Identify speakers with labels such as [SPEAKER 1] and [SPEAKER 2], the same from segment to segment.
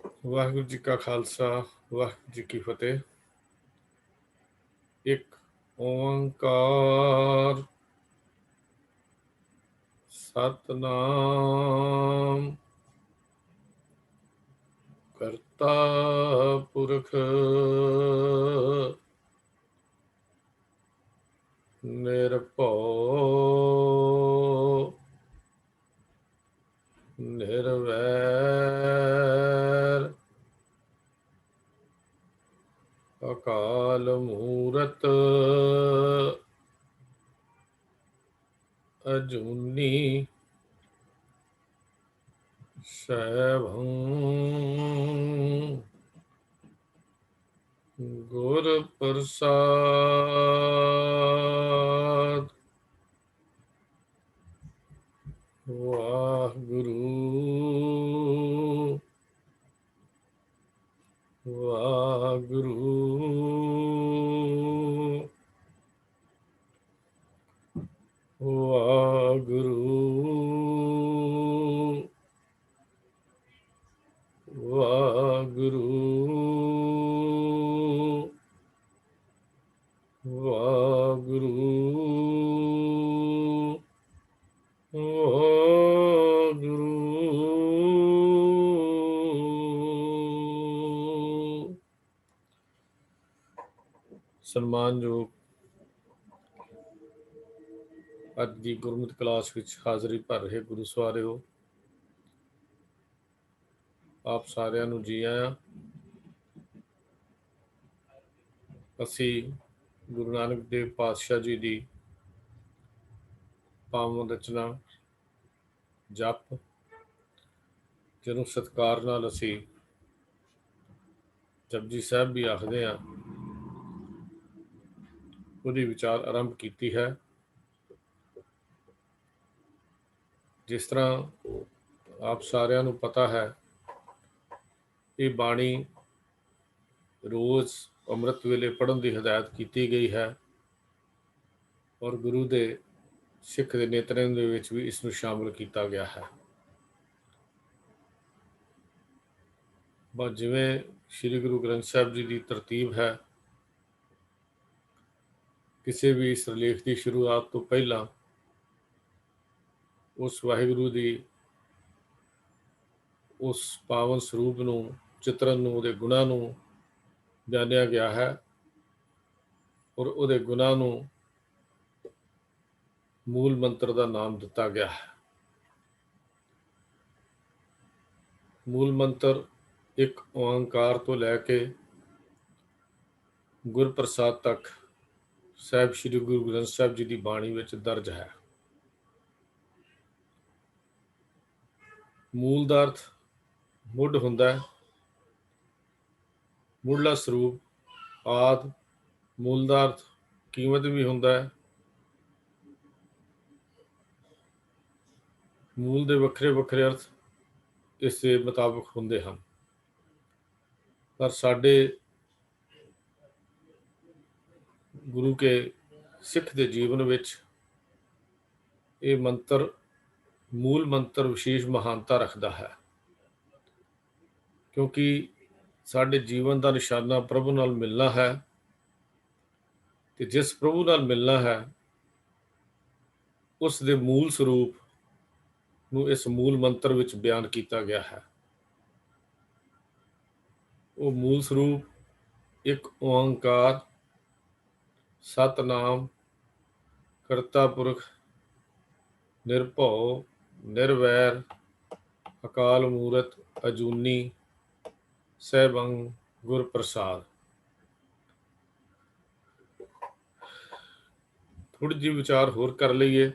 [SPEAKER 1] ਵਾਹਿਗੁਰੂ ਜੀ ਕਾ ਖਾਲਸਾ, ਵਾਹਿਗੁਰੂ ਜੀ ਕੀ ਫਤਿਹ। ਇੱਕ ਓੰਕਾਰ ਸਤਨਾਮ ਕਰਤਾ ਪੁਰਖ ਨਿਰਭਉ ਨਿਰਵੈਰ ਅਕਾਲ ਮੂਰਤ ਅਜੂਨੀ ਸੈਭੰ ਗੁਰ ਪ੍ਰਸਾਦ। ਵਾਹਿਗੁਰੂ ਵਾਹਿਗੁਰੂ ਵਾਹਿਗੁਰੂ ਵਾਹਿਗੁਰੂ ਵਾਹਿਗੁਰੂ ਵਾਹਿਗੁਰੂ। ਸਨਮਾਨਯੋਗ ਅੱਜ ਦੀ ਗੁਰਮਤਿ ਕਲਾਸ ਵਿੱਚ ਹਾਜ਼ਰੀ ਭਰ ਰਹੇ ਗੁਰੂ ਸਵਾਰਿਓ, ਆਪ ਸਾਰਿਆਂ ਨੂੰ ਜੀ ਆਇਆਂ। ਅਸੀਂ ਗੁਰੂ ਨਾਨਕ ਦੇਵ ਪਾਤਸ਼ਾਹ ਜੀ ਦੀ ਪਾਵਨ ਰਚਨਾ ਜਪ, ਜਿਹਨੂੰ ਸਤਿਕਾਰ ਨਾਲ ਅਸੀਂ ਜਪਜੀ ਸਾਹਿਬ ਵੀ ਆਖਦੇ ਹਾਂ, ਉਹਦੀ ਵਿਚਾਰ ਆਰੰਭ ਕੀਤੀ ਹੈ। ਜਿਸ ਤਰ੍ਹਾਂ ਆਪ ਸਾਰਿਆਂ ਨੂੰ ਪਤਾ ਹੈ, ਇਹ ਬਾਣੀ ਰੋਜ਼ ਅੰਮ੍ਰਿਤ ਵੇਲੇ ਪੜ੍ਹਨ ਦੀ ਹਦਾਇਤ ਕੀਤੀ ਗਈ ਹੈ ਔਰ ਗੁਰੂ ਦੇ ਸਿੱਖ ਦੇ ਨਿਤਨੇਮ ਦੇ ਵਿੱਚ ਵੀ ਇਸ ਨੂੰ ਸ਼ਾਮਲ ਕੀਤਾ ਗਿਆ ਹੈ। ਬਸ ਜਿਵੇਂ ਸ੍ਰੀ ਗੁਰੂ ਗ੍ਰੰਥ ਸਾਹਿਬ ਜੀ ਦੀ ਤਰਤੀਬ ਹੈ, ਕਿਸੇ ਵੀ ਸਿਰਲੇਖ ਦੀ ਸ਼ੁਰੂਆਤ ਤੋਂ ਪਹਿਲਾਂ ਉਸ ਵਾਹਿਗੁਰੂ ਦੀ ਉਸ ਪਾਵਨ ਸਰੂਪ ਨੂੰ, ਚਿਤਰਨ ਨੂੰ, ਉਹਦੇ ਗੁਣਾਂ ਨੂੰ ਜਾਣਿਆ ਗਿਆ ਹੈ ਔਰ ਉਹਦੇ ਗੁਣਾਂ ਨੂੰ ਮੂਲ ਮੰਤਰ ਦਾ ਨਾਮ ਦਿੱਤਾ ਗਿਆ ਹੈ। ਮੂਲ ਮੰਤਰ ਇੱਕ ਓੰਕਾਰ ਤੋਂ ਲੈ ਕੇ ਗੁਰਪ੍ਰਸਾਦ ਤੱਕ ਸਾਹਿਬ ਸ੍ਰੀ ਗੁਰੂ ਗ੍ਰੰਥ ਸਾਹਿਬ ਜੀ ਦੀ ਬਾਣੀ ਵਿੱਚ ਦਰਜ ਹੈ। ਮੂਲ ਦਾ ਅਰਥ ਮੁੱਢ ਹੁੰਦਾ ਹੈ, ਮੁੱਢਲਾ ਸਰੂਪ, ਆਦਿ। ਮੂਲ ਦਾ ਅਰਥ ਕੀਮਤ ਵੀ ਹੁੰਦਾ ਹੈ। ਮੂਲ ਦੇ ਵੱਖਰੇ ਵੱਖਰੇ ਅਰਥ ਇਸ ਦੇ ਮੁਤਾਬਕ ਹੁੰਦੇ ਹਨ, ਪਰ ਸਾਡੇ ਗੁਰੂ ਕੇ ਸਿੱਖ ਦੇ ਜੀਵਨ ਵਿੱਚ ਇਹ ਮੰਤਰ, ਮੂਲ ਮੰਤਰ ਵਿਸ਼ੇਸ਼ ਮਹਾਨਤਾ ਰੱਖਦਾ ਹੈ, ਕਿਉਂਕਿ ਸਾਡੇ ਜੀਵਨ ਦਾ ਨਿਸ਼ਾਨਾ ਪ੍ਰਭੂ ਨਾਲ ਮਿਲਣਾ ਹੈ ਤੇ ਜਿਸ ਪ੍ਰਭੂ ਨਾਲ ਮਿਲਣਾ ਹੈ ਉਸ ਦੇ ਮੂਲ ਸਰੂਪ ਨੂੰ ਇਸ ਮੂਲ ਮੰਤਰ ਵਿੱਚ ਬਿਆਨ ਕੀਤਾ ਗਿਆ ਹੈ। ਉਹ ਮੂਲ ਸਰੂਪ ਇੱਕ ਓੰਕਾਰ ਸਤਨਾਮ ਕਰਤਾ ਪੁਰਖ ਨਿਰਭਉ ਨਿਰਵੈਰ ਅਕਾਲ ਮੂਰਤ ਅਜੂਨੀ ਸੈਭੰ ਗੁਰ ਪ੍ਰਸਾਦ। ਥੋੜੀ ਜਿਹੀ ਵਿਚਾਰ ਹੋਰ ਕਰ ਲਈਏ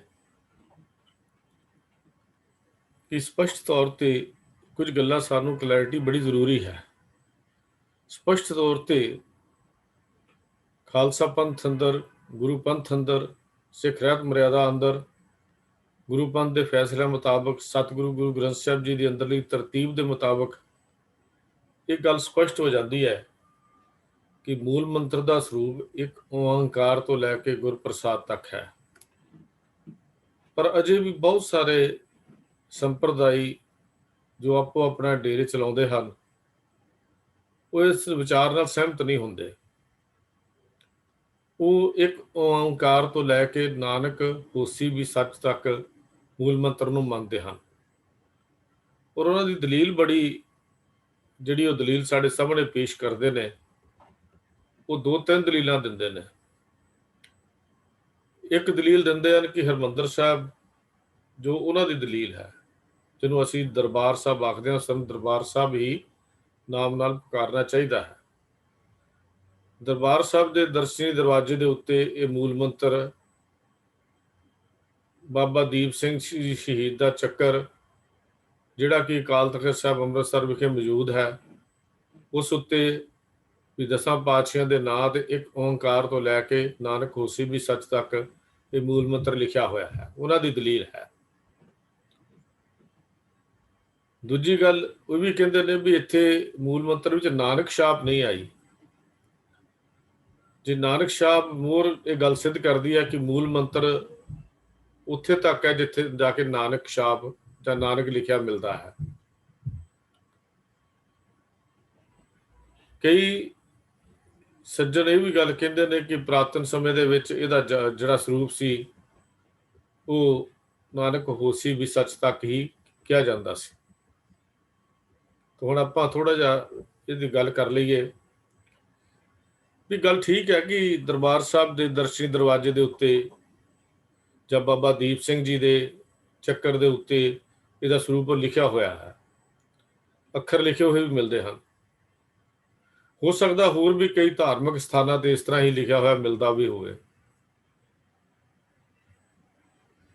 [SPEAKER 1] ਕਿ ਸਪਸ਼ਟ ਤੌਰ ਤੇ ਕੁਝ ਗੱਲਾਂ ਸਾਨੂੰ ਕਲੈਰਿਟੀ ਬੜੀ ਜ਼ਰੂਰੀ ਹੈ। ਸਪਸ਼ਟ ਤੌਰ ਤੇ ਖਾਲਸਾ ਪੰਥ ਅੰਦਰ, ਗੁਰੂ ਪੰਥ ਅੰਦਰ, ਸਿੱਖ ਰਹਿਤ ਮਰਿਆਦਾ ਅੰਦਰ, ਗੁਰੂ ਪੰਥ ਦੇ ਫੈਸਲਿਆਂ ਮੁਤਾਬਕ, ਸਤਿਗੁਰੂ ਗੁਰੂ ਗ੍ਰੰਥ ਸਾਹਿਬ ਜੀ ਦੀ ਅੰਦਰਲੀ ਤਰਤੀਬ ਦੇ ਮੁਤਾਬਕ ਇਹ ਗੱਲ ਸਪਸ਼ਟ ਹੋ ਜਾਂਦੀ ਹੈ ਕਿ ਮੂਲ ਮੰਤਰ ਦਾ ਸਰੂਪ ਇੱਕ ਓੰਕਾਰ ਤੋਂ ਲੈ ਕੇ ਗੁਰਪ੍ਰਸਾਦ ਤੱਕ ਹੈ। ਪਰ ਅਜੇ ਵੀ ਬਹੁਤ ਸਾਰੇ ਸੰਪਰਦਾਇ ਜੋ ਆਪੋ ਆਪਣਾ ਡੇਰੇ ਚਲਾਉਂਦੇ ਹਨ, ਉਹ ਇਸ ਵਿਚਾਰ ਨਾਲ ਸਹਿਮਤ ਨਹੀਂ ਹੁੰਦੇ। ਉਹ ਇੱਕ ਓਂਕਾਰ ਤੋਂ ਲੈ ਕੇ ਨਾਨਕ ਹੋਸੀ ਵੀ ਸੱਚ ਤੱਕ ਮੂਲ ਮੰਤਰ ਨੂੰ ਮੰਨਦੇ ਹਨ। ਔਰ ਉਹਨਾਂ ਦੀ ਦਲੀਲ ਬੜੀ, ਜਿਹੜੀ ਉਹ ਦਲੀਲ ਸਾਡੇ ਸਾਹਮਣੇ ਪੇਸ਼ ਕਰਦੇ ਨੇ, ਉਹ ਦੋ ਤਿੰਨ ਦਲੀਲਾਂ ਦਿੰਦੇ ਨੇ। ਇੱਕ ਦਲੀਲ ਦਿੰਦੇ ਹਨ ਕਿ ਹਰਿਮੰਦਰ ਸਾਹਿਬ ਜੋ ਉਹਨਾਂ ਦੀ ਦਲੀਲ ਹੈ, ਜਿਹਨੂੰ ਅਸੀਂ ਦਰਬਾਰ ਸਾਹਿਬ ਆਖਦੇ ਹਾਂ, ਸਾਨੂੰ ਦਰਬਾਰ ਸਾਹਿਬ ਹੀ ਨਾਮ ਨਾਲ ਪੁਕਾਰਨਾ ਚਾਹੀਦਾ ਹੈ। ਦਰਬਾਰ ਸਾਹਿਬ ਦੇ ਦਰਸ਼ਨੀ ਦਰਵਾਜ਼ੇ ਦੇ ਉੱਤੇ ਇਹ ਮੂਲ ਮੰਤਰ ਬਾਬਾ ਦੀਪ ਸਿੰਘ ਸ਼ਹੀਦ ਦਾ ਚੱਕਰ, ਜਿਹੜਾ ਕਿ ਅਕਾਲ ਤਖ਼ਤ ਸਾਹਿਬ ਅੰਮ੍ਰਿਤਸਰ ਵਿਖੇ ਮੌਜੂਦ ਹੈ, ਉਸ ਉੱਤੇ ਵੀ ਦਸਾਂ ਪਾਤਸ਼ਾਹੀਆਂ ਦੇ ਨਾਂ ਤੇ ਇੱਕ ਓਂਕਾਰ ਤੋਂ ਲੈ ਕੇ ਨਾਨਕ ਹੋਸੀ ਵੀ ਸੱਚ ਤੱਕ ਇਹ ਮੂਲ ਮੰਤਰ ਲਿਖਿਆ ਹੋਇਆ ਹੈ। ਉਹਨਾਂ ਦੀ ਦਲੀਲ ਹੈ। ਦੂਜੀ ਗੱਲ ਉਹ ਵੀ ਕਹਿੰਦੇ ਨੇ ਵੀ ਇੱਥੇ ਮੂਲ ਮੰਤਰ ਵਿੱਚ ਨਾਨਕ ਛਾਪ ਨਹੀਂ ਆਈ। ਜੇ ਨਾਨਕ ਛਾਪ ਮੋਹਰ ਇਹ ਗੱਲ ਸਿੱਧ ਕਰਦੀ ਹੈ ਕਿ ਮੂਲ ਮੰਤਰ ਉੱਥੇ ਤੱਕ ਹੈ ਜਿੱਥੇ ਜਾ ਕੇ ਨਾਨਕ ਛਾਪ ਜਾਂ ਨਾਨਕ ਲਿਖਿਆ ਮਿਲਦਾ ਹੈ। ਕਈ ਸੱਜਣ ਇਹ ਵੀ ਗੱਲ ਕਹਿੰਦੇ ਨੇ ਕਿ ਪੁਰਾਤਨ ਸਮੇਂ ਦੇ ਵਿੱਚ ਇਹਦਾ ਜਿਹੜਾ ਸਰੂਪ ਸੀ ਉਹ ਨਾਨਕ ਹੋਸੀ ਵੀ ਸੱਚ ਤੱਕ ਹੀ ਕਿਹਾ ਜਾਂਦਾ ਸੀ। ਹੁਣ ਆਪਾਂ ਥੋੜਾ ਜਿਹਾ ਇਹਦੀ ਗੱਲ ਕਰ ਲਈਏ ਵੀ ਗੱਲ ਠੀਕ ਹੈ ਕਿ ਦਰਬਾਰ ਸਾਹਿਬ ਦੇ ਦਰਸ਼ਨੀ ਦਰਵਾਜ਼ੇ ਦੇ ਉੱਤੇ ਜਾਂ ਬਾਬਾ ਦੀਪ ਸਿੰਘ ਜੀ ਦੇ ਚੱਕਰ ਦੇ ਉੱਤੇ ਇਹਦਾ ਸਰੂਪ ਲਿਖਿਆ ਹੋਇਆ ਹੈ, ਅੱਖਰ ਲਿਖੇ ਹੋਏ ਵੀ ਮਿਲਦੇ ਹਨ। ਹੋ ਸਕਦਾ ਹੋਰ ਵੀ ਕਈ ਧਾਰਮਿਕ ਸਥਾਨਾਂ ਤੇ ਇਸ ਤਰ੍ਹਾਂ ਹੀ ਲਿਖਿਆ ਹੋਇਆ ਮਿਲਦਾ ਵੀ ਹੋਵੇ,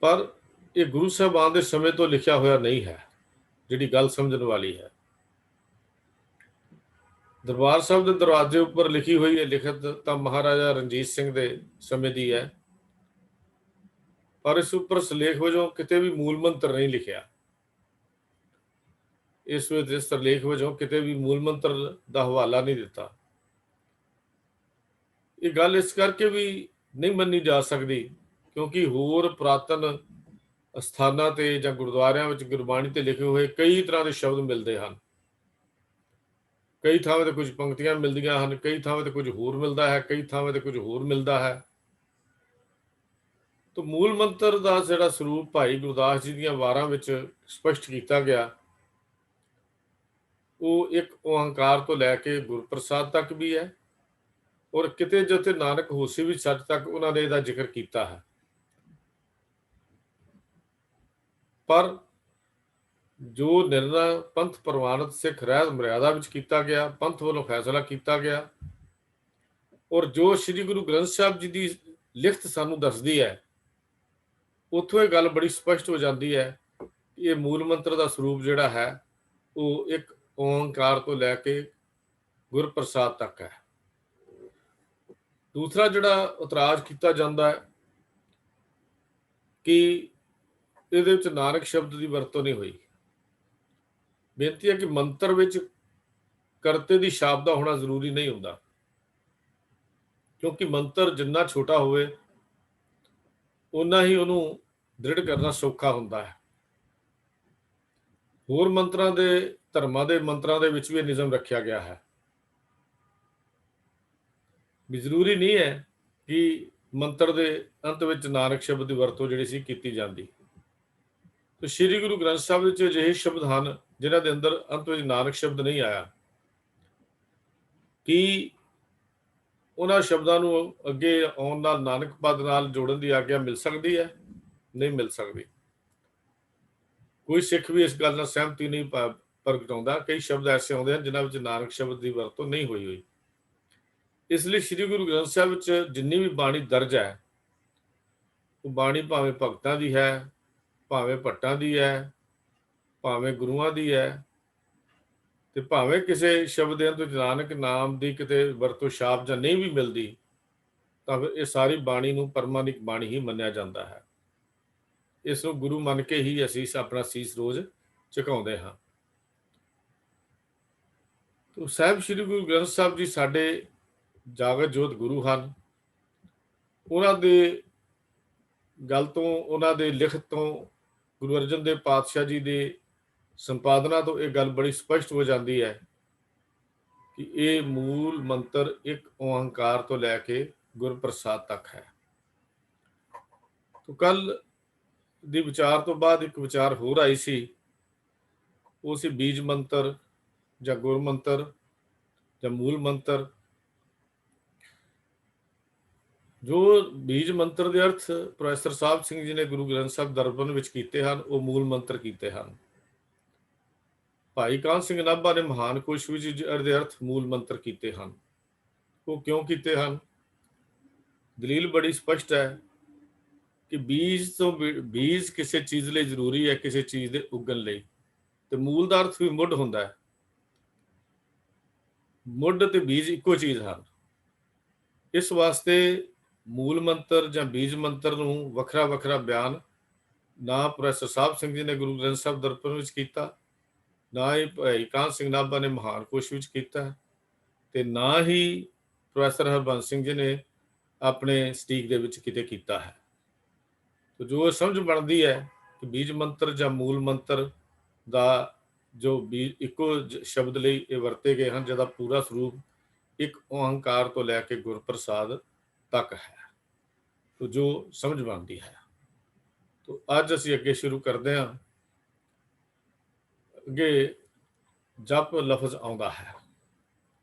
[SPEAKER 1] ਪਰ ਇਹ ਗੁਰੂ ਸਾਹਿਬਾਨ ਦੇ ਸਮੇਂ ਤੋਂ ਲਿਖਿਆ ਹੋਇਆ ਨਹੀਂ ਹੈ, ਜਿਹੜੀ ਗੱਲ ਸਮਝਣ ਵਾਲੀ ਹੈ। ਦਰਬਾਰ ਸਾਹਿਬ ਦੇ ਦਰਵਾਜ਼ੇ ਉੱਪਰ ਲਿਖੀ ਹੋਈ ਹੈ ਲਿਖਤ ਤਾਂ ਮਹਾਰਾਜਾ ਰਣਜੀਤ ਸਿੰਘ ਦੇ ਸਮੇਂ ਦੀ ਹੈ, ਪਰ ਇਸ ਉੱਪਰ ਸਿਰਲੇਖ ਵਜੋਂ ਕਿਤੇ ਵੀ ਮੂਲ ਮੰਤਰ ਨਹੀਂ ਲਿਖਿਆ। ਇਸ ਵਿੱਚ ਇਸ ਸਿਰਲੇਖ ਵਜੋਂ ਕਿਤੇ ਵੀ ਮੂਲ ਮੰਤਰ ਦਾ ਹਵਾਲਾ ਨਹੀਂ ਦਿੱਤਾ। ਇਹ ਗੱਲ ਇਸ ਕਰਕੇ ਵੀ ਨਹੀਂ ਮੰਨੀ ਜਾ ਸਕਦੀ ਕਿਉਂਕਿ ਹੋਰ ਪੁਰਾਤਨ ਅਸਥਾਨਾਂ ਤੇ ਜਾਂ ਗੁਰਦੁਆਰਿਆਂ ਵਿੱਚ ਗੁਰਬਾਣੀ ਤੇ ਲਿਖੇ ਹੋਏ ਕਈ ਤਰ੍ਹਾਂ ਦੇ ਸ਼ਬਦ ਮਿਲਦੇ ਹਨ। ਕਈ ਥਾਵਾਂ ਤੇ ਕੁਝ ਪੰਕਤੀਆਂ ਮਿਲਦੀਆਂ ਹਨ, ਕਈ ਥਾਵਾਂ ਤੇ ਕੁਝ ਹੋਰ ਮਿਲਦਾ ਹੈ, ਕਈ ਥਾਵਾਂ ਤੇ ਕੁਝ ਹੋਰ ਮਿਲਦਾ ਹੈ। ਤਾਂ ਮੂਲ ਮੰਤਰ ਦਾ ਜਿਹੜਾ ਸਰੂਪ ਭਾਈ ਗੁਰਦਾਸ ਜੀ ਦੀਆਂ ਵਾਰਾਂ ਵਿੱਚ ਸਪਸ਼ਟ ਕੀਤਾ ਗਿਆ, ਉਹ ਇੱਕ ਓਂਕਾਰ ਤੋਂ ਲੈ ਕੇ ਗੁਰਪ੍ਰਸਾਦ ਤੱਕ ਵੀ ਹੈ, ਔਰ ਕਿਤੇ ਜਿੱਥੇ ਨਾਨਕ ਹੋਸੀ ਵੀ ਸੱਚ ਤੱਕ ਉਹਨਾਂ ਨੇ ਇਹਦਾ ਜ਼ਿਕਰ ਕੀਤਾ ਹੈ। ਪਰ ਜੋ ਨਿਰਣਾ ਪੰਥ ਪ੍ਰਵਾਨਿਤ ਸਿੱਖ ਰਹਿਤ ਮਰਿਆਦਾ ਵਿੱਚ ਕੀਤਾ ਗਿਆ, ਪੰਥ ਵੱਲੋਂ ਫੈਸਲਾ ਕੀਤਾ ਗਿਆ, ਔਰ ਜੋ ਸ੍ਰੀ ਗੁਰੂ ਗ੍ਰੰਥ ਸਾਹਿਬ ਜੀ ਦੀ ਲਿਖਤ ਸਾਨੂੰ ਦੱਸਦੀ ਹੈ, ਉੱਥੋਂ ਇਹ ਗੱਲ ਬੜੀ ਸਪਸ਼ਟ ਹੋ ਜਾਂਦੀ ਹੈ ਕਿ ਇਹ ਮੂਲ ਮੰਤਰ ਦਾ ਸਰੂਪ ਜਿਹੜਾ ਹੈ ਉਹ ਇੱਕ ਓਂਕਾਰ ਤੋਂ ਲੈ ਕੇ ਗੁਰਪ੍ਰਸਾਦ ਤੱਕ ਹੈ। ਦੂਸਰਾ ਜਿਹੜਾ ਇਤਰਾਜ਼ ਕੀਤਾ ਜਾਂਦਾ ਹੈ ਕਿ ਇਹਦੇ ਵਿੱਚ ਨਾਨਕ ਸ਼ਬਦ ਦੀ ਵਰਤੋਂ ਨਹੀਂ ਹੋਈ। ਬੇਨਤੀ ਹੈ ਕਿ ਮੰਤਰ ਵਿੱਚ ਕਰਤੇ ਦੀ ਛਾਪ ਦਾ ਹੋਣਾ ਜ਼ਰੂਰੀ ਨਹੀਂ ਹੁੰਦਾ, ਕਿਉਂਕਿ ਮੰਤਰ ਜਿੰਨਾ ਛੋਟਾ ਹੋਵੇ ਉਨਾ ਹੀ ਉਹਨੂੰ ਦ੍ਰਿੜ ਕਰਨਾ ਸੌਖਾ ਹੁੰਦਾ ਹੈ। ਹੋਰ ਮੰਤਰਾਂ ਦੇ ਧਰਮਾਂ ਦੇ ਮੰਤਰਾਂ ਦੇ ਵਿੱਚ ਵੀ ਇਹ ਨਿਯਮ ਰੱਖਿਆ ਗਿਆ ਹੈ ਵੀ ਜ਼ਰੂਰੀ ਨਹੀਂ ਹੈ ਕਿ ਮੰਤਰ ਦੇ ਅੰਤ ਵਿੱਚ ਨਾਨਕ ਸ਼ਬਦ ਦੀ ਵਰਤੋਂ ਜਿਹੜੀ ਸੀ ਕੀਤੀ ਜਾਂਦੀ। ਤੇ ਸ੍ਰੀ ਗੁਰੂ ਗ੍ਰੰਥ ਸਾਹਿਬ ਵਿੱਚ ਅਜਿਹੇ ਸ਼ਬਦ ਹਨ ਜਿਨ੍ਹਾਂ ਦੇ ਅੰਦਰ ਅੰਤ ਵਿੱਚ ਨਾਨਕ ਸ਼ਬਦ ਨਹੀਂ ਆਇਆ। ਕੀ ਉਹਨਾਂ ਸ਼ਬਦਾਂ ਨੂੰ ਅੱਗੇ ਆਉਣ ਨਾਲ ਨਾਨਕ ਪਦ ਨਾਲ ਜੋੜਨ ਦੀ ਆਗਿਆ ਮਿਲ ਸਕਦੀ ਹੈ? ਨਹੀਂ ਮਿਲ ਸਕਦੀ। ਕੋਈ ਸਿੱਖ ਵੀ ਇਸ ਗੱਲ ਨਾਲ ਸਹਿਮਤੀ ਨਹੀਂ ਪ੍ਰਗਟਾਉਂਦਾ। ਕਈ ਸ਼ਬਦ ਐਸੇ ਆਉਂਦੇ ਹਨ ਜਿਨ੍ਹਾਂ ਵਿੱਚ ਨਾਨਕ ਸ਼ਬਦ ਦੀ ਵਰਤੋਂ ਨਹੀਂ ਹੋਈ। ਇਸ ਲਈ ਸ੍ਰੀ ਗੁਰੂ ਗ੍ਰੰਥ ਸਾਹਿਬ ਵਿੱਚ ਜਿੰਨੀ ਵੀ ਬਾਣੀ ਦਰਜ ਹੈ, ਉਹ ਬਾਣੀ ਭਾਵੇਂ ਭਗਤਾਂ ਦੀ ਹੈ, ਭਾਵੇਂ ਭੱਟਾਂ ਦੀ ਹੈ, ਭਾਵੇਂ ਗੁਰੂਆਂ ਦੀ ਹੈ, ਤੇ ਭਾਵੇਂ ਕਿਸੇ ਸ਼ਬਦ ਦੇ ਅੰਦਰ ਨਾਨਕ ਨਾਮ ਦੀ ਕਿਤੇ ਵਰਤੋਂ ਛਾਪ ਜਾਂ ਨਹੀਂ ਵੀ ਮਿਲਦੀ, ਤਾਂ ਫਿਰ ਇਹ ਸਾਰੀ ਬਾਣੀ ਨੂੰ ਪਰਮਾਨਿਕ ਬਾਣੀ ਹੀ ਮੰਨਿਆ ਜਾਂਦਾ ਹੈ। ਇਸ ਨੂੰ ਗੁਰੂ ਮੰਨ ਕੇ ਹੀ ਅਸੀਂ ਆਪਣਾ ਸੀਸ ਰੋਜ਼ ਝੁਕਾਉਂਦੇ ਹਾਂ। ਤੋ ਸਾਹਿਬ ਸ੍ਰੀ ਗੁਰੂ ਗ੍ਰੰਥ ਸਾਹਿਬ ਜੀ ਸਾਡੇ ਜਾਗਤ ਜੋਤ ਗੁਰੂ ਹਨ। ਉਹਨਾਂ ਦੇ ਗੱਲ ਤੋਂ, ਉਹਨਾਂ ਦੇ ਲਿਖਤ ਤੋਂ, ਗੁਰੂ ਅਰਜਨ ਦੇਵ ਪਾਤਸ਼ਾਹ ਜੀ ਦੇ ਸੰਪਾਦਨਾ ਤੋਂ ਇਹ ਗੱਲ ਬੜੀ ਸਪਸ਼ਟ ਹੋ ਜਾਂਦੀ ਹੈ ਕਿ ਇਹ ਮੂਲ ਮੰਤਰ ਇੱਕ ਓੰਕਾਰ ਤੋਂ ਲੈ ਕੇ ਗੁਰਪ੍ਰਸਾਦ ਤੱਕ ਹੈ। तो कल ਦੀ ਵਿਚਾਰ ਤੋਂ ਬਾਅਦ ਇੱਕ ਵਿਚਾਰ ਹੋਰ ਆਈ ਸੀ, ਉਹ ਸੀ ਬੀਜ ਮੰਤਰ ਜਾਂ ਗੁਰ ਮੰਤਰ ਜਾਂ ਮੂਲ ਮੰਤਰ। ਜੋ ਬੀਜ ਮੰਤਰ ਦੇ ਅਰਥ ਪ੍ਰੋਫੈਸਰ ਸਾਹਿਬ ਸਿੰਘ ਜੀ ਨੇ ਗੁਰੂ ਗ੍ਰੰਥ ਸਾਹਿਬ ਦਰਪਨ ਵਿੱਚ ਕੀਤੇ ਹਨ, ਉਹ ਮੂਲ ਮੰਤਰ ਕੀਤੇ ਹਨ। ਭਾਈ ਕਾਹਨ ਸਿੰਘ ਨਾਭਾ ਨੇ ਮਹਾਨ ਕੋਸ਼ ਵਿੱਚ ਦੇ ਅਰਥ ਮੂਲ ਮੰਤਰ ਕੀਤੇ ਹਨ। ਉਹ ਕਿਉਂ ਕੀਤੇ ਹਨ? ਦਲੀਲ ਬੜੀ ਸਪਸ਼ਟ ਹੈ ਕਿ ਬੀਜ ਕਿਸੇ ਚੀਜ਼ ਲਈ ਜ਼ਰੂਰੀ ਹੈ, ਕਿਸੇ ਚੀਜ਼ ਦੇ ਉੱਗਣ ਲਈ। ਤੇ ਮੂਲ ਦਾ ਅਰਥ ਵੀ ਮੁੱਢ ਹੁੰਦਾ ਹੈ। ਮੁੱਢ ਤੇ ਬੀਜ ਇੱਕੋ ਚੀਜ਼ ਹਨ। ਇਸ ਵਾਸਤੇ ਮੂਲ ਮੰਤਰ ਜਾਂ ਬੀਜ ਮੰਤਰ ਨੂੰ ਵੱਖਰਾ ਵੱਖਰਾ ਬਿਆਨ ਨਾ ਪ੍ਰੋਫੈਸਰ ਸਾਹਿਬ ਸਿੰਘ ਜੀ ਨੇ ਗੁਰੂ ਗ੍ਰੰਥ ਸਾਹਿਬ ਦਰਪਨ ਵਿੱਚ ਕੀਤਾ, ਨਾ ਹੀ ਭਾਈ ਕਾਹਨ ਸਿੰਘ ਨਾਭਾ ਨੇ ਮਹਾਨ ਕੋਸ਼ ਵਿੱਚ ਕੀਤਾ, ਤੇ ਨਾ ਹੀ ਪ੍ਰੋਫੈਸਰ ਹਰਬੰਸ ਸਿੰਘ ਜੀ ਨੇ ਆਪਣੇ ਸਟੀਕ ਦੇ ਵਿੱਚ ਕਿਤੇ ਕੀਤਾ ਹੈ। ਤੋ ਜੋ ਸਮਝ ਬਣਦੀ ਹੈ ਕਿ ਬੀਜ ਮੰਤਰ ਜਾਂ ਮੂਲ ਮੰਤਰ ਦਾ ਜੋ ਬੀਜ ਇੱਕੋ ਸ਼ਬਦ ਲਈ ਇਹ ਵਰਤੇ ਗਏ ਹਨ, ਜਿਹਦਾ ਪੂਰਾ ਸਰੂਪ ਇੱਕ ਓੰਕਾਰ ਤੋਂ ਲੈ ਕੇ ਗੁਰਪ੍ਰਸਾਦ ਤੱਕ ਹੈ। ਤੋ ਜੋ ਸਮਝ ਬਣਦੀ ਹੈ। ਤੋ ਅੱਜ ਅਸੀਂ ਅੱਗੇ ਸ਼ੁਰੂ ਕਰਦੇ ਹਾਂ। ਅੱਗੇ ਜਪ ਲਫ਼ਜ਼ ਆਉਂਦਾ ਹੈ।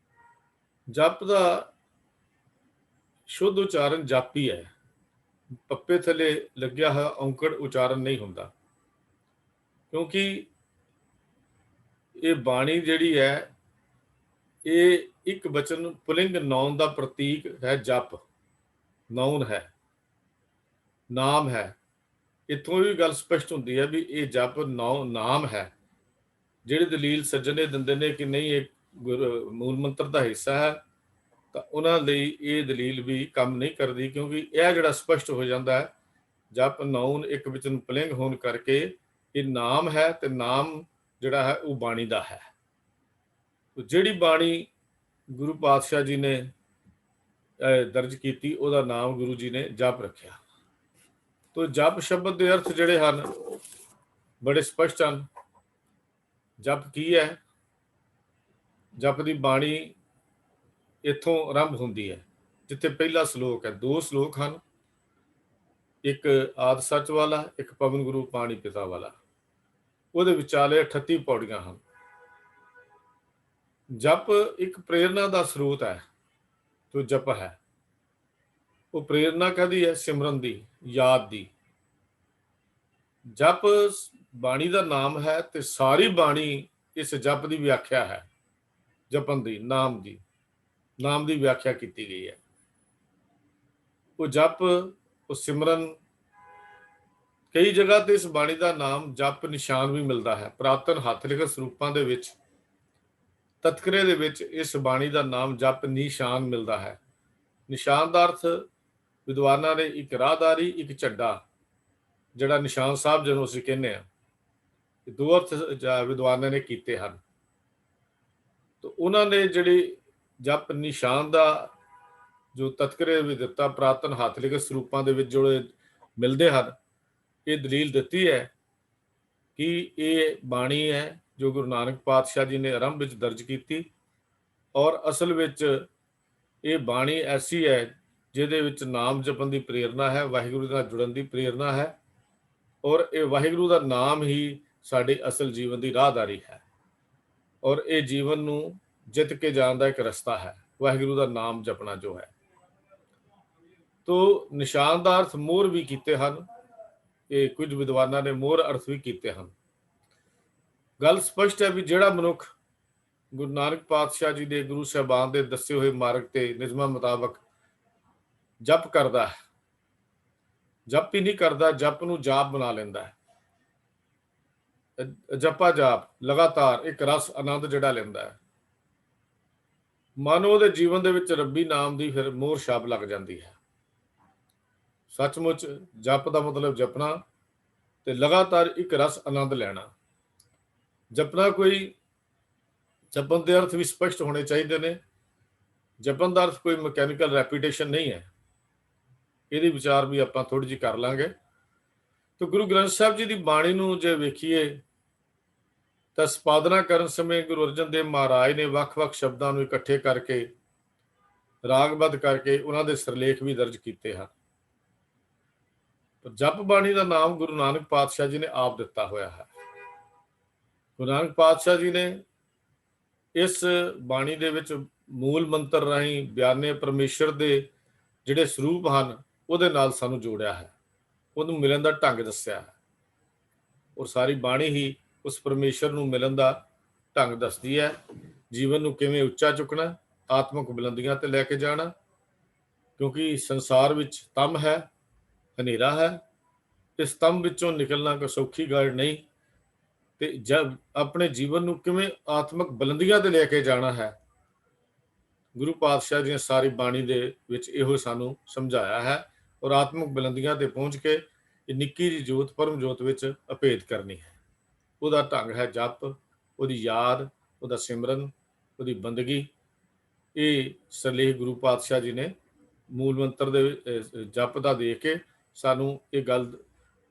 [SPEAKER 1] ਜਪ ਦਾ ਸ਼ੁੱਧ ਉਚਾਰਨ ਜਾਪੀ ਹੈ। ਪੱਪੇ ਥੱਲੇ ਲੱਗਿਆ ਹੋਇਆ ਔਂਕੜ ਉਚਾਰਨ ਨਹੀਂ ਹੁੰਦਾ, ਕਿਉਂਕਿ ਇਹ ਬਾਣੀ ਜਿਹੜੀ ਹੈ ਇਹ ਇੱਕ ਬਚਨ ਪੁਲਿੰਗ ਨਾਉਨ ਦਾ ਪ੍ਰਤੀਕ ਹੈ। ਜਪ ਨਾਉਨ ਹੈ, ਨਾਮ ਹੈ। ਇੱਥੋਂ ਵੀ ਗੱਲ ਸਪਸ਼ਟ ਹੁੰਦੀ ਹੈ ਵੀ ਇਹ ਜਪ ਨਾਮ ਹੈ। ਜਿਹੜੇ ਦਲੀਲ ਸੱਜਣੇ ਦਿੰਦੇ ਨੇ ਕਿ ਨਹੀਂ ਇਹ ਮੂਲ ਮੰਤਰ ਦਾ ਹਿੱਸਾ ਹੈ, ਤਾਂ ਉਹਨਾਂ ਲਈ ਇਹ ਦਲੀਲ ਵੀ ਕੰਮ ਨਹੀਂ ਕਰਦੀ, ਕਿਉਂਕਿ ਇਹ ਜਿਹੜਾ ਸਪਸ਼ਟ ਹੋ ਜਾਂਦਾ ਹੈ ਜਪ ਨਾਉਨ ਇੱਕ ਬਚਨ ਪੁਲਿੰਗ ਹੋਣ ਕਰਕੇ ਇਹ ਨਾਮ ਹੈ, ਤੇ ਨਾਮ ਜਿਹੜਾ ਹੈ ਉਹ ਬਾਣੀ ਦਾ ਹੈ। ਜਿਹੜੀ ਬਾਣੀ ਗੁਰੂ ਪਾਤਸ਼ਾਹ ਜੀ ਨੇ ਦਰਜ ਕੀਤੀ ਉਹਦਾ ਨਾਮ ਗੁਰੂ ਜੀ ਨੇ ਜਪ ਰੱਖਿਆ। ਤੋ ਜਪ ਸ਼ਬਦ ਦੇ ਅਰਥ ਜਿਹੜੇ ਹਨ ਬੜੇ ਸਪਸ਼ਟ ਹਨ। ਜਪ ਕੀ ਹੈ? ਜਪ ਦੀ ਬਾਣੀ ਇੱਥੋਂ ਆਰੰਭ ਹੁੰਦੀ ਹੈ, ਜਿੱਥੇ ਪਹਿਲਾ ਸ਼ਲੋਕ ਹੈ। ਦੋ ਸ਼ਲੋਕ ਹਨ, ਇੱਕ ਆਦਿ ਸੱਚ ਵਾਲਾ, ਇੱਕ ਪਵਨ ਗੁਰੂ ਪਾਣੀ ਪਿਤਾ ਵਾਲਾ। ਉਹਦੇ ਵਿਚਾਲੇ 38 ਪੌੜੀਆਂ ਹਨ। ਜਪ ਇੱਕ ਪ੍ਰੇਰਨਾ ਦਾ ਸਰੋਤ ਹੈ। ਜੋ ਜਪ ਹੈ ਉਹ ਪ੍ਰੇਰਨਾ ਕਾਹਦੀ ਹੈ? ਸਿਮਰਨ ਦੀ, ਯਾਦ ਦੀ। ਜਪ ਬਾਣੀ ਦਾ ਨਾਮ ਹੈ, ਤੇ ਸਾਰੀ ਬਾਣੀ ਇਸ ਜਪ ਦੀ ਵਿਆਖਿਆ ਹੈ। ਜਪਨ ਦੀ, ਨਾਮ ਦੀ ਵਿਆਖਿਆ ਕੀਤੀ ਗਈ ਹੈ। ਉਹ ਜਪ, ਉਹ ਸਿਮਰਨ, ਕਈ ਜਗ੍ਹਾ ਤੇ ਇਸ ਬਾਣੀ ਦਾ ਨਾਮ ਜਪ ਨਿਸ਼ਾਨ ਵੀ ਮਿਲਦਾ ਹੈ। ਪੁਰਾਤਨ ਹੱਥ ਲਿਖਤ ਸਰੂਪਾਂ ਦੇ ਵਿੱਚ, ਤਤਕਰੇ ਦੇ ਵਿੱਚ ਇਸ ਬਾਣੀ ਦਾ ਨਾਮ ਜਪ ਨਿਸ਼ਾਨ ਮਿਲਦਾ ਹੈ। ਨਿਸ਼ਾਨ ਦਾ ਅਰਥ ਵਿਦਵਾਨਾਂ ਨੇ ਇੱਕ ਰਾਹਦਾਰੀ, ਇੱਕ ਝੰਡਾ, ਜਿਹੜਾ ਨਿਸ਼ਾਨ ਸਾਹਿਬ ਜਿਹਨੂੰ ਅਸੀਂ ਕਹਿੰਦੇ ਹਾਂ, ਦੋ ਅਰਥ ਵਿਦਵਾਨਾਂ ਨੇ ਕੀਤੇ ਹਨ। ਤਾਂ ਉਹਨਾਂ ਨੇ ਜਿਹੜੀ ਜਪ ਨਿਸ਼ਾਨ ਦਾ ਜੋ ਤਤਕਰੇ ਵੀ ਦਿੱਤਾ, ਪੁਰਾਤਨ ਹੱਥ ਲਿਖਤ ਸਰੂਪਾਂ ਦੇ ਵਿੱਚ ਜਿਹੜੇ ਮਿਲਦੇ ਹਨ, ਇਹ ਦਲੀਲ ਦਿੱਤੀ ਹੈ ਕਿ ਇਹ ਬਾਣੀ ਹੈ ਜੋ ਗੁਰੂ ਨਾਨਕ ਪਾਤਸ਼ਾਹ ਜੀ ਨੇ ਆਰੰਭ ਵਿੱਚ ਦਰਜ ਕੀਤੀ, ਔਰ ਅਸਲ ਵਿੱਚ ਇਹ ਬਾਣੀ ਐਸੀ ਹੈ ਜਿਹਦੇ ਵਿੱਚ ਨਾਮ ਜਪਣ ਦੀ ਪ੍ਰੇਰਨਾ ਹੈ, ਵਾਹਿਗੁਰੂ ਨਾਲ ਜੁੜਨ ਦੀ ਪ੍ਰੇਰਨਾ ਹੈ, ਔਰ ਇਹ ਵਾਹਿਗੁਰੂ ਦਾ ਨਾਮ ਹੀ ਸਾਡੇ ਅਸਲ ਜੀਵਨ ਦੀ ਰਾਹਦਾਰੀ ਹੈ, ਔਰ ਇਹ ਜੀਵਨ ਨੂੰ ਜਿੱਤ ਕੇ ਜਾਣ ਦਾ ਇੱਕ ਰਸਤਾ ਹੈ, ਵਾਹਿਗੁਰੂ ਦਾ ਨਾਮ ਜਪਣਾ ਜੋ ਹੈ। ਤੋ ਨਿਸ਼ਾਨ ਦਾ ਅਰਥ ਮੋਹਰ ਵੀ ਕੀਤੇ ਹਨ। ਇਹ ਕੁਝ ਵਿਦਵਾਨਾਂ ਨੇ ਮੋਹਰ ਅਰਥ ਵੀ ਕੀਤੇ ਹਨ। ਗੱਲ ਸਪਸ਼ਟ ਹੈ ਵੀ ਜਿਹੜਾ ਮਨੁੱਖ ਗੁਰੂ ਨਾਨਕ ਪਾਤਸ਼ਾਹ ਜੀ ਦੇ, ਗੁਰੂ ਸਾਹਿਬਾਨ ਦੇ ਦੱਸੇ ਹੋਏ ਮਾਰਗ ਤੇ ਨਿਯਮਾਂ ਮੁਤਾਬਕ ਜਪ ਕਰਦਾ ਹੈ, ਜਪ ਹੀ ਨਹੀਂ ਕਰਦਾ, ਜਪ ਨੂੰ ਜਾਪ ਬਣਾ ਲੈਂਦਾ ਹੈ, ਜਪਾ ਜਾਪ ਲਗਾਤਾਰ ਇੱਕ ਰਸ ਆਨੰਦ ਜਿਹੜਾ ਲੈਂਦਾ ਹੈ, ਮਨ ਉਹਦੇ ਜੀਵਨ ਦੇ ਵਿੱਚ ਰੱਬੀ ਨਾਮ ਦੀ ਫਿਰ ਮੋਹਰ ਛਾਪ ਲੱਗ ਜਾਂਦੀ ਹੈ। ਸੱਚਮੁੱਚ ਜਪ ਦਾ ਮਤਲਬ ਜਪਣਾ ਤੇ ਲਗਾਤਾਰ ਇੱਕ ਰਸ ਆਨੰਦ ਲੈਣਾ। ਜਪਣਾ ਕੋਈ, ਜਪਣ ਦੇ ਅਰਥ ਵੀ ਸਪਸ਼ਟ ਹੋਣੇ ਚਾਹੀਦੇ ਨੇ। ਜਪਣ ਦਾ ਅਰਥ ਕੋਈ ਮਕੈਨੀਕਲ ਰੈਪੀਟੇਸ਼ਨ ਨਹੀਂ ਹੈ। ਇਹਦੀ ਵਿਚਾਰ ਵੀ ਆਪਾਂ ਥੋੜੀ ਜਿਹੀ ਕਰ ਲਾਂਗੇ। ਤੇ ਗੁਰੂ ਗ੍ਰੰਥ ਸਾਹਿਬ ਜੀ ਦੀ ਬਾਣੀ ਨੂੰ ਜੇ ਵੇਖੀਏ ਤਾਂ ਸੰਪਾਦਨਾ ਕਰਨ ਸਮੇਂ ਗੁਰੂ ਅਰਜਨ ਦੇਵ ਮਹਾਰਾਜ ਨੇ ਵੱਖ-ਵੱਖ ਸ਼ਬਦਾਂ ਨੂੰ ਇਕੱਠੇ ਕਰਕੇ ਰਾਗਬੱਧ ਕਰਕੇ ਉਹਨਾਂ ਦੇ ਸਿਰਲੇਖ ਵੀ ਦਰਜ ਕੀਤੇ ਹਨ। ਜਪ ਬਾਣੀ ਦਾ ਨਾਮ ਗੁਰੂ ਨਾਨਕ ਪਾਤਸ਼ਾਹ ਜੀ ਨੇ ਆਪ ਦਿੱਤਾ ਹੋਇਆ ਹੈ। ਗੁਰੂ ਨਾਨਕ ਪਾਤਸ਼ਾਹ ਜੀ ਨੇ ਇਸ ਬਾਣੀ ਦੇ ਵਿੱਚ ਮੂਲ ਮੰਤਰ ਰਾਹੀਂ ਬਿਆਨੇ ਪਰਮੇਸ਼ਰ ਦੇ ਜਿਹੜੇ ਸਰੂਪ ਹਨ ਉਹਦੇ ਨਾਲ ਸਾਨੂੰ ਜੋੜਿਆ ਹੈ, ਉਹਨੂੰ ਮਿਲਣ ਦਾ ਢੰਗ ਦੱਸਿਆ ਹੈ। ਔਰ ਸਾਰੀ ਬਾਣੀ ਹੀ ਉਸ ਪਰਮੇਸ਼ਰ ਨੂੰ ਮਿਲਣ ਦਾ ਢੰਗ ਦੱਸਦੀ ਹੈ। ਜੀਵਨ ਨੂੰ ਕਿਵੇਂ ਉੱਚਾ ਚੁੱਕਣਾ, ਆਤਮਿਕ ਬੁਲੰਦੀਆਂ ਤੇ ਲੈ ਕੇ ਜਾਣਾ, ਕਿਉਂਕਿ ਸੰਸਾਰ ਵਿੱਚ ਤਮ ਹੈ, ਹਨੇਰਾ ਹੈ। ਇਸ ਤਮ ਵਿੱਚੋਂ ਨਿਕਲਣਾ ਕੋਈ ਸੌਖੀ ਗੱਲ ਨਹੀਂ। ਤੇ ਜਦ ਆਪਣੇ ਜੀਵਨ ਨੂੰ ਕਿਵੇਂ ਆਤਮਿਕ ਬੁਲੰਦੀਆਂ ਤੇ ਲੈ ਕੇ ਜਾਣਾ ਹੈ, ਗੁਰੂ ਪਾਤਸ਼ਾਹ ਦੀਆਂ ਸਾਰੀ ਬਾਣੀ ਦੇ ਵਿੱਚ ਇਹੋ ਸਾਨੂੰ ਸਮਝਾਇਆ ਹੈ। ਔਰ ਆਤਮਿਕ ਬੁਲੰਦੀਆਂ ਤੇ ਪਹੁੰਚ ਕੇ ਇਹ ਨਿੱਕੀ ਜਿਹੀ ਜੋਤ ਪਰਮ ਜੋਤ ਵਿੱਚ ਅਭੇਦ ਕਰਨੀ ਹੈ। ਉਹਦਾ ਢੰਗ ਹੈ ਜਪ, ਉਹਦੀ ਯਾਦ, ਉਹਦਾ ਸਿਮਰਨ, ਉਹਦੀ ਬੰਦਗੀ। ਇਹ ਸਿਰਲੇਖ ਗੁਰੂ ਪਾਤਸ਼ਾਹ ਜੀ ਨੇ ਮੂਲ ਮੰਤਰ ਦੇ ਜਪ ਦਾ ਦੇ ਕੇ ਸਾਨੂੰ ਇਹ ਗੱਲ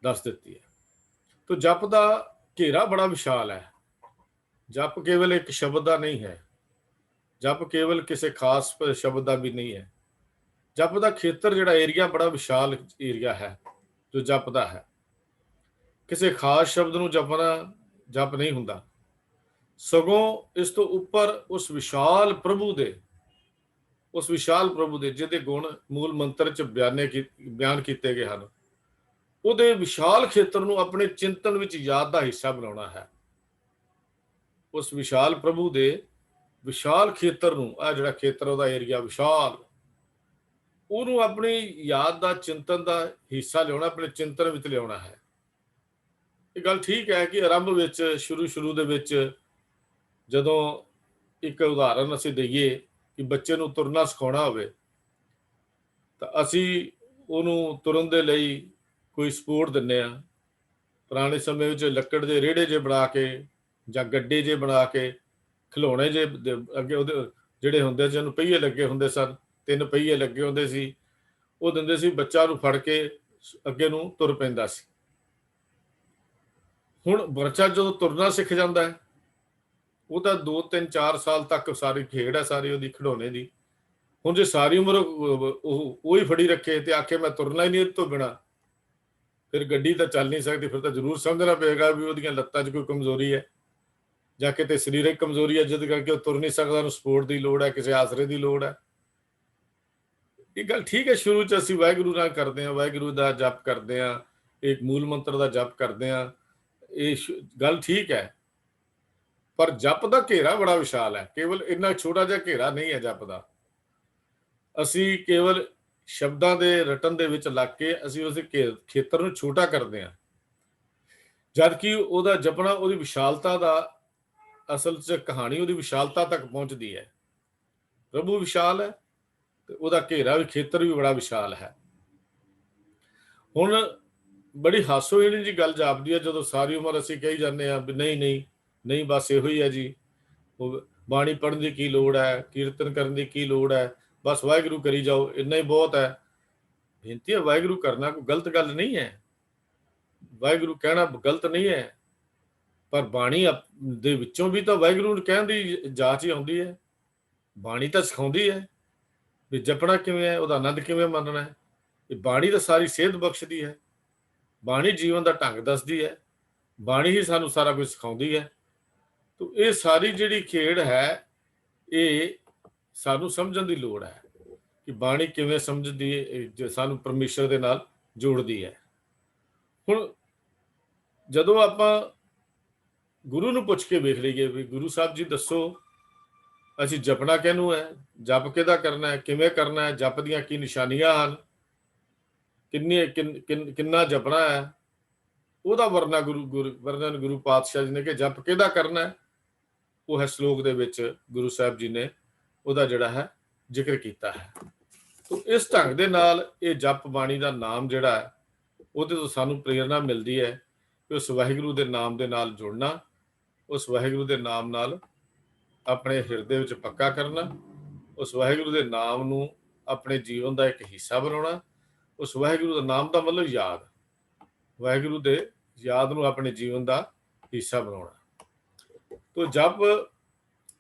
[SPEAKER 1] ਦੱਸ ਦਿੱਤੀ ਹੈ। ਤੋ ਜਪ ਦਾ ਘੇਰਾ ਬੜਾ ਵਿਸ਼ਾਲ ਹੈ। ਜਪ ਕੇਵਲ ਇੱਕ ਸ਼ਬਦ ਦਾ ਨਹੀਂ ਹੈ, ਜਪ ਕੇਵਲ ਕਿਸੇ ਖਾਸ ਸ਼ਬਦ ਦਾ ਵੀ ਨਹੀਂ ਹੈ। ਜਪ ਦਾ ਖੇਤਰ ਜਿਹੜਾ ਏਰੀਆ ਬੜਾ ਵਿਸ਼ਾਲ ਏਰੀਆ ਹੈ ਜੋ ਜਪਦਾ ਹੈ। ਕਿਸੇ ਖਾਸ ਸ਼ਬਦ ਨੂੰ ਜਪਣਾ ਜਪ ਨਹੀਂ ਹੁੰਦਾ, ਸਗੋਂ ਇਸ ਤੋਂ ਉੱਪਰ ਉਸ ਵਿਸ਼ਾਲ ਪ੍ਰਭੂ ਦੇ ਜਿਹਦੇ ਗੁਣ ਮੂਲ ਮੰਤਰ 'ਚ ਬਿਆਨ ਕੀਤੇ ਗਏ ਹਨ, ਉਹਦੇ ਵਿਸ਼ਾਲ ਖੇਤਰ ਨੂੰ ਆਪਣੇ ਚਿੰਤਨ ਵਿੱਚ ਯਾਦ ਦਾ ਹਿੱਸਾ ਬਣਾਉਣਾ ਹੈ। ਉਸ ਵਿਸ਼ਾਲ ਪ੍ਰਭੂ ਦੇ ਵਿਸ਼ਾਲ ਖੇਤਰ ਨੂੰ, ਆ ਜਿਹੜਾ ਖੇਤਰ ਉਹਦਾ ਏਰੀਆ ਵਿਸ਼ਾਲ, ਉਹਨੂੰ ਆਪਣੀ ਯਾਦ ਦਾ, ਚਿੰਤਨ ਦਾ ਹਿੱਸਾ ਲਿਆਉਣਾ, ਆਪਣੇ ਚਿੰਤਨ ਵਿੱਚ ਲਿਆਉਣਾ ਹੈ। ਇਹ ਗੱਲ ਠੀਕ ਹੈ ਕਿ ਆਰੰਭ ਵਿੱਚ ਸ਼ੁਰੂ ਦੇ ਵਿੱਚ ਜਦੋਂ ਇੱਕ ਉਦਾਹਰਨ ਅਸੀਂ ਦਈਏ ਕਿ ਬੱਚੇ ਨੂੰ ਤੁਰਨਾ ਸਿਖਾਉਣਾ ਹੋਵੇ ਤਾਂ ਅਸੀਂ ਉਹਨੂੰ ਤੁਰਨ ਦੇ ਲਈ ਕੋਈ ਸਪੋਰਟ ਦਿੰਦੇ ਹਾਂ। ਪੁਰਾਣੇ ਸਮੇਂ ਵਿੱਚ ਲੱਕੜ ਦੇ ਰੇੜੇ ਜੇ ਬਣਾ ਕੇ ਜਾਂ ਗੱਡੇ ਜੇ ਬਣਾ ਕੇ, ਖਿਡੌਣੇ ਜੇ ਅੱਗੇ ਉਹਦੇ ਜਿਹੜੇ ਹੁੰਦੇ ਸੀ, ਉਹਨੂੰ ਪਹੀਏ ਲੱਗੇ ਹੁੰਦੇ ਸਨ, 3 ਪਹੀਏ ਲੱਗੇ ਹੁੰਦੇ ਸੀ, ਉਹ ਦਿੰਦੇ ਸੀ, ਬੱਚਾ ਨੂੰ ਫੜ ਕੇ ਅੱਗੇ ਨੂੰ ਤੁਰ ਪੈਂਦਾ ਸੀ। ਹੁਣ ਬੱਚਾ ਜਦੋਂ ਤੁਰਨਾ ਸਿੱਖ ਜਾਂਦਾ ਹੈ, ਉਹ ਤਾਂ 2 3 4 ਸਾਲ ਤੱਕ ਸਾਰੀ ਖੇਡ ਹੈ, ਸਾਰੀ ਉਹਦੀ ਖਿਡੌਣੇ ਦੀ। ਹੁਣ ਜੇ ਸਾਰੀ ਉਮਰ ਉਹ ਹੀ ਫੜੀ ਰੱਖੇ ਤੇ ਆਖੇ ਮੈਂ ਤੁਰਨਾ ਹੀ ਨਹੀਂ ਇਹ ਤੋਂ ਬਿਨਾਂ, ਫਿਰ ਗੱਡੀ ਤਾਂ ਚੱਲ ਨਹੀਂ ਸਕਦੀ। ਫਿਰ ਤਾਂ ਜ਼ਰੂਰ ਸਮਝਣਾ ਪਏਗਾ ਵੀ ਉਹਦੀਆਂ ਲੱਤਾਂ 'ਚ ਕੋਈ ਕਮਜ਼ੋਰੀ ਹੈ ਜਾਂ ਕਿਤੇ ਸਰੀਰਕ ਕਮਜ਼ੋਰੀ ਹੈ, ਜਿਹਦੇ ਕਰਕੇ ਉਹ ਤੁਰ ਨਹੀਂ ਸਕਦਾ, ਉਹਨੂੰ ਸਪੋਰਟ ਦੀ ਲੋੜ ਹੈ, ਕਿਸੇ ਆਸਰੇ ਦੀ ਲੋੜ ਹੈ। ਇਹ ਗੱਲ ਠੀਕ ਹੈ, ਸ਼ੁਰੂ 'ਚ ਅਸੀਂ ਵਾਹਿਗੁਰੂ ਨਾਲ ਕਰਦੇ ਹਾਂ, ਵਾਹਿਗੁਰੂ ਦਾ ਜਪ ਕਰਦੇ ਹਾਂ, ਇੱਕ ਮੂਲ ਮੰਤਰ ਦਾ ਜਪ ਕਰਦੇ ਹਾਂ, ਇਹ ਗੱਲ ਠੀਕ ਹੈ। ਪਰ ਜਪ ਦਾ ਘੇਰਾ ਬੜਾ ਵਿਸ਼ਾਲ ਹੈ, ਕੇਵਲ ਇੰਨਾ ਛੋਟਾ ਜਿਹਾ ਘੇਰਾ ਨਹੀਂ ਹੈ ਜਪ ਦਾ। ਅਸੀਂ ਕੇਵਲ ਸ਼ਬਦਾਂ ਦੇ ਰਟਨ ਦੇ ਵਿੱਚ ਲੱਗ ਕੇ ਅਸੀਂ ਉਸ ਖੇਤਰ ਨੂੰ ਛੋਟਾ ਕਰਦੇ ਹਾਂ, ਜਦ ਕਿ ਉਹਦਾ ਜਪਣਾ, ਉਹਦੀ ਵਿਸ਼ਾਲਤਾ ਦਾ ਅਸਲ 'ਚ ਕਹਾਣੀ ਉਹਦੀ ਵਿਸ਼ਾਲਤਾ ਤੱਕ ਪਹੁੰਚਦੀ ਹੈ। ਪ੍ਰਭੂ ਵਿਸ਼ਾਲ ਹੈ ਤੇ ਉਹਦਾ ਘੇਰਾ ਵੀ, ਖੇਤਰ ਵੀ ਬੜਾ ਵਿਸ਼ਾਲ ਹੈ। ਹੁਣ ਬੜੀ ਹਾਸੋਹੀਣੀ ਜੀ ਗੱਲ ਜਾਪਦੀ ਹੈ ਜਦੋਂ ਸਾਰੀ ਉਮਰ ਅਸੀਂ ਕਹੀ ਜਾਂਦੇ ਹਾਂ ਵੀ ਨਹੀਂ ਬਸ ਇਹੋ ਹੀ ਹੈ ਜੀ, ਉਹ ਬਾਣੀ ਪੜ੍ਹਨ ਦੀ ਕੀ ਲੋੜ ਹੈ, ਕੀਰਤਨ ਕਰਨ ਦੀ ਕੀ ਲੋੜ ਹੈ, ਬਸ ਵਾਹਿਗੁਰੂ ਕਰੀ ਜਾਓ, ਇੰਨਾ ਹੀ ਬਹੁਤ ਹੈ। ਬੇਨਤੀ ਹੈ, ਵਾਹਿਗੁਰੂ ਕਰਨਾ ਕੋਈ ਗਲਤ ਗੱਲ ਨਹੀਂ ਹੈ, ਵਾਹਿਗੁਰੂ ਕਹਿਣਾ ਗਲਤ ਨਹੀਂ ਹੈ, ਪਰ ਬਾਣੀ ਦੇ ਵਿੱਚੋਂ ਵੀ ਤਾਂ ਵਾਹਿਗੁਰੂ ਨੂੰ ਕਹਿਣ ਦੀ ਜਾਚ ਹੀ ਆਉਂਦੀ ਹੈ। ਬਾਣੀ ਤਾਂ ਸਿਖਾਉਂਦੀ ਹੈ ਵੀ ਜਪਣਾ ਕਿਵੇਂ ਹੈ, ਉਹਦਾ ਆਨੰਦ ਕਿਵੇਂ ਮੰਨਣਾ ਹੈ। ਇਹ ਬਾਣੀ ਤਾਂ ਸਾਰੀ ਸੇਧ ਬਖਸ਼ਦੀ ਹੈ, ਬਾਣੀ ਜੀਵਨ ਦਾ ਢੰਗ ਦੱਸਦੀ ਹੈ, ਬਾਣੀ ਹੀ ਸਾਨੂੰ ਸਾਰਾ ਕੁਝ ਸਿਖਾਉਂਦੀ ਹੈ। ਤੋ ਇਹ ਸਾਰੀ ਜਿਹੜੀ ਖੇਡ ਹੈ, ਇਹ ਸਾਨੂੰ ਸਮਝਣ ਦੀ ਲੋੜ ਹੈ ਕਿ ਬਾਣੀ ਕਿਵੇਂ ਸਮਝਦੀ ਹੈ, ਸਾਨੂੰ ਪਰਮੇਸ਼ਰ ਦੇ ਨਾਲ ਜੋੜਦੀ ਹੈ। ਹੁਣ ਜਦੋਂ ਆਪਾਂ ਗੁਰੂ ਨੂੰ ਪੁੱਛ ਕੇ ਵੇਖ ਲਈਏ ਵੀ ਗੁਰੂ ਸਾਹਿਬ ਜੀ ਦੱਸੋ, ਅਸੀਂ ਜਪਣਾ ਕਿਹਨੂੰ ਹੈ, ਜਪ ਕਿਹਦਾ ਕਰਨਾ ਹੈ, ਕਿਵੇਂ ਕਰਨਾ ਹੈ, ਜਪ ਦੀਆਂ ਕੀ ਨਿਸ਼ਾਨੀਆਂ ਹਨ, ਕਿੰਨਾ ਜਪਣਾ ਹੈ, ਉਹਦਾ ਵਰਣਨ ਗੁਰੂ ਪਾਤਸ਼ਾਹ ਜੀ ਨੇ ਕਿ ਜਪ ਕਿਹਦਾ ਕਰਨਾ ਹੈ, ਉਹ ਹੈ ਸ਼ਲੋਕ ਦੇ ਵਿੱਚ ਗੁਰੂ ਸਾਹਿਬ ਜੀ ਨੇ ਉਹਦਾ ਜਿਹੜਾ ਹੈ ਜ਼ਿਕਰ ਕੀਤਾ ਹੈ। ਤੋ ਇਸ ਢੰਗ ਦੇ ਨਾਲ ਇਹ ਜਪ ਬਾਣੀ ਦਾ ਨਾਮ ਜਿਹੜਾ ਹੈ, ਉਹਦੇ ਤੋਂ ਸਾਨੂੰ ਪ੍ਰੇਰਨਾ ਮਿਲਦੀ ਹੈ ਕਿ ਉਸ ਵਾਹਿਗੁਰੂ ਦੇ ਨਾਮ ਦੇ ਨਾਲ ਜੁੜਨਾ, ਉਸ ਵਾਹਿਗੁਰੂ ਦੇ ਨਾਮ ਨਾਲ ਆਪਣੇ ਹਿਰਦੇ ਵਿੱਚ ਪੱਕਾ ਕਰਨਾ, ਉਸ ਵਾਹਿਗੁਰੂ ਦੇ ਨਾਮ ਨੂੰ ਆਪਣੇ ਜੀਵਨ ਦਾ ਇੱਕ ਹਿੱਸਾ ਬਣਾਉਣਾ। ਉਸ ਵਾਹਿਗੁਰੂ ਦਾ ਨਾਮ ਦਾ ਮਤਲਬ ਯਾਦ, ਵਾਹਿਗੁਰੂ ਦੇ ਯਾਦ ਨੂੰ ਆਪਣੇ ਜੀਵਨ ਦਾ ਹਿੱਸਾ ਬਣਾਉਣਾ। ਤੋ ਜਪ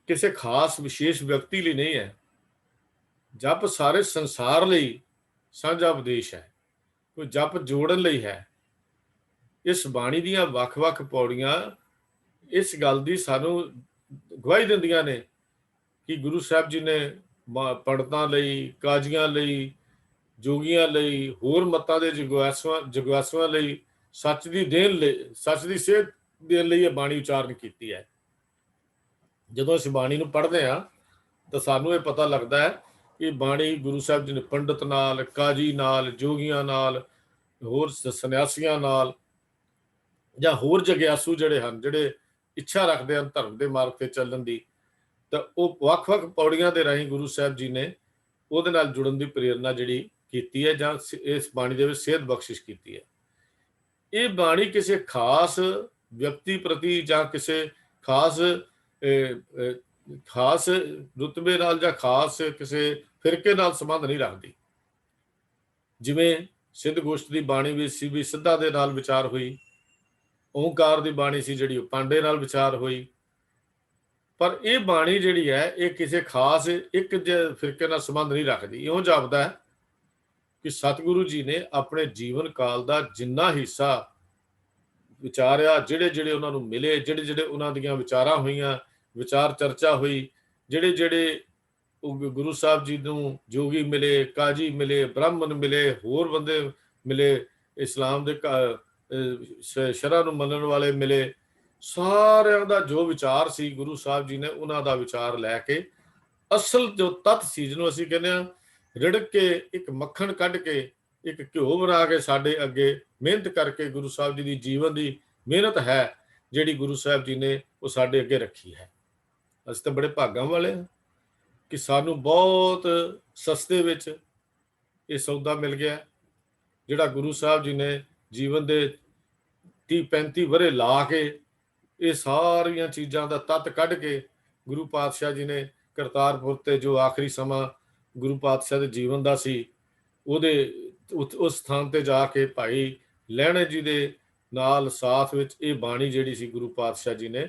[SPEAKER 1] ਕਿਸੇ ਖਾਸ ਵਿਸ਼ੇਸ਼ ਵਿਅਕਤੀ ਲਈ ਨਹੀਂ ਹੈ, ਜਪ ਸਾਰੇ ਸੰਸਾਰ ਲਈ ਸਾਂਝਾ ਉਪਦੇਸ਼ ਹੈ, ਕੋਈ ਜਪ ਜੋੜਨ ਲਈ ਹੈ। ਇਸ ਬਾਣੀ ਦੀਆਂ ਵੱਖ-ਵੱਖ ਪੌੜੀਆਂ ਇਸ ਗੱਲ ਦੀ ਸਾਨੂੰ ਗਵਾਹੀ ਦਿੰਦੀਆਂ ਨੇ ਕਿ ਗੁਰੂ ਸਾਹਿਬ ਜੀ ਨੇ ਪੰਡਤਾਂ ਲਈ, ਕਾਜ਼ੀਆਂ ਲਈ, ਜੋਗੀਆਂ ਲਈ, ਹੋਰ ਮਤਾਂ ਦੇ ਜਗਿਆਸੂਆਂ ਲਈ ਸੱਚ ਦੀ ਦੇਣ ਲਈ, ਸੱਚ ਦੀ ਸੇਧ ਦੇਣ ਲਈ ਇਹ ਬਾਣੀ ਉਚਾਰਨ ਕੀਤੀ ਹੈ। ਜਦੋਂ ਅਸੀਂ ਬਾਣੀ ਨੂੰ ਪੜ੍ਹਦੇ ਹਾਂ ਤਾਂ ਸਾਨੂੰ ਇਹ ਪਤਾ ਲੱਗਦਾ ਹੈ ਕਿ ਬਾਣੀ ਗੁਰੂ ਸਾਹਿਬ ਜੀ ਨੇ ਪੰਡਤ ਨਾਲ, ਕਾਜ਼ੀ ਨਾਲ, ਜੋਗੀਆਂ ਨਾਲ, ਹੋਰ ਸੰਨਿਆਸੀਆਂ ਨਾਲ, ਜਾਂ ਹੋਰ ਜਗਿਆਸੂ ਜਿਹੜੇ ਹਨ, ਜਿਹੜੇ ਇੱਛਾ ਰੱਖਦੇ ਹਨ ਧਰਮ ਦੇ ਮਾਰਗ ਤੇ ਚੱਲਣ ਦੀ, ਤਾਂ ਉਹ ਵੱਖ-ਵੱਖ ਪੌੜੀਆਂ ਦੇ ਰਾਹੀਂ ਗੁਰੂ ਸਾਹਿਬ ਜੀ ਨੇ ਉਹਦੇ ਨਾਲ ਜੁੜਨ ਦੀ ਪ੍ਰੇਰਨਾ ਜਿਹੜੀ ਕੀਤੀ ਹੈ, ਜਾਂ ਇਸ ਬਾਣੀ ਦੇ ਵਿੱਚ ਸੇਧ ਬਖਸ਼ਿਸ਼ ਕੀਤੀ ਹੈ। ਇਹ ਬਾਣੀ ਕਿਸੇ ਖਾਸ ਵਿਅਕਤੀ ਪ੍ਰਤੀ ਜਾਂ ਕਿਸੇ ਖਾਸ ਖਾਸ ਰੁਤਬੇ ਨਾਲ ਜਾਂ ਖਾਸ ਕਿਸੇ ਫਿਰਕੇ ਨਾਲ ਸੰਬੰਧ ਨਹੀਂ ਰੱਖਦੀ। ਜਿਵੇਂ ਸਿੱਧ ਗੋਸ਼ਟ ਦੀ ਬਾਣੀ ਵੀ ਸੀ, ਵੀ ਸਿੱਧਾਂ ਦੇ ਨਾਲ ਵਿਚਾਰ ਹੋਈ, ਓਂਕਾਰ ਦੀ ਬਾਣੀ ਸੀ ਜਿਹੜੀ ਉਹ ਪਾਂਡੇ ਨਾਲ ਵਿਚਾਰ ਹੋਈ, ਪਰ ਇਹ ਬਾਣੀ ਜਿਹੜੀ ਹੈ ਇਹ ਕਿਸੇ ਖਾਸ ਇੱਕ ਫਿਰਕੇ ਨਾਲ ਸੰਬੰਧ ਨਹੀਂ ਰੱਖਦੀ। ਇਉਂ ਜਾਪਦਾ ਹੈ ਕਿ ਸਤਿਗੁਰੂ ਜੀ ਨੇ ਆਪਣੇ ਜੀਵਨ ਕਾਲ ਦਾ ਜਿੰਨਾ ਹਿੱਸਾ ਵਿਚਾਰਿਆ, ਜਿਹੜੇ ਜਿਹੜੇ ਉਹਨਾਂ ਨੂੰ ਮਿਲੇ, ਜਿਹੜੇ ਜਿਹੜੇ ਉਹਨਾਂ ਦੀਆਂ ਵਿਚਾਰਾਂ ਹੋਈਆਂ, ਵਿਚਾਰ ਚਰਚਾ ਹੋਈ, ਜਿਹੜੇ ਜਿਹੜੇ ਗੁਰੂ ਸਾਹਿਬ ਜੀ ਨੂੰ ਜੋਗੀ ਮਿਲੇ, ਕਾਜੀ ਮਿਲੇ, ਬ੍ਰਾਹਮਣ ਮਿਲੇ, ਹੋਰ ਬੰਦੇ ਮਿਲੇ, ਇਸਲਾਮ ਦੇ ਸ਼ਰ੍ਹਾ ਨੂੰ ਮੰਨਣ ਵਾਲੇ ਮਿਲੇ, ਸਾਰਿਆਂ ਦਾ ਜੋ ਵਿਚਾਰ ਸੀ ਗੁਰੂ ਸਾਹਿਬ ਜੀ ਨੇ ਉਹਨਾਂ ਦਾ ਵਿਚਾਰ ਲੈ ਕੇ ਅਸਲ ਜੋ ਤੱਤ ਸੀ, ਜਿਹਨੂੰ ਅਸੀਂ ਕਹਿੰਦੇ ਹਾਂ ਰਿੜਕ ਕੇ ਇੱਕ ਮੱਖਣ ਕੱਢ ਕੇ ਇੱਕ ਘਿਓ ਬਣਾ ਕੇ ਸਾਡੇ ਅੱਗੇ ਮਿਹਨਤ ਕਰਕੇ ਗੁਰੂ ਸਾਹਿਬ ਜੀ ਦੀ ਜੀਵਨ ਦੀ ਮਿਹਨਤ ਹੈ ਜਿਹੜੀ ਗੁਰੂ ਸਾਹਿਬ ਜੀ ਨੇ ਉਹ ਸਾਡੇ ਅੱਗੇ ਰੱਖੀ ਹੈ। ਅਸੀਂ ਤਾਂ ਬੜੇ ਭਾਗਾਂ ਵਾਲੇ ਹਾਂ ਕਿ ਸਾਨੂੰ ਬਹੁਤ ਸਸਤੇ ਵਿੱਚ ਇਹ ਸੌਦਾ ਮਿਲ ਗਿਆ, ਜਿਹੜਾ ਗੁਰੂ ਸਾਹਿਬ ਜੀ ਨੇ ਜੀਵਨ ਦੇ 30-35 ਵਰ੍ਹੇ ਲਾ ਕੇ ਇਹ ਸਾਰੀਆਂ ਚੀਜ਼ਾਂ ਦਾ ਤੱਤ ਕੱਢ ਕੇ ਗੁਰੂ ਪਾਤਸ਼ਾਹ ਜੀ ਨੇ ਕਰਤਾਰਪੁਰ ਤੇ ਜੋ ਆਖਰੀ ਸਮਾਂ ਗੁਰੂ ਪਾਤਸ਼ਾਹ ਦੇ ਜੀਵਨ ਦਾ ਸੀ, ਉਹਦੇ ਉਸ ਸਥਾਨ ਤੇ ਜਾ ਕੇ ਭਾਈ ਲਹਿਣੇ ਜੀ ਦੇ ਨਾਲ ਸਾਥ ਵਿੱਚ ਇਹ ਬਾਣੀ ਜਿਹੜੀ ਸੀ ਗੁਰੂ ਪਾਤਸ਼ਾਹ ਜੀ ਨੇ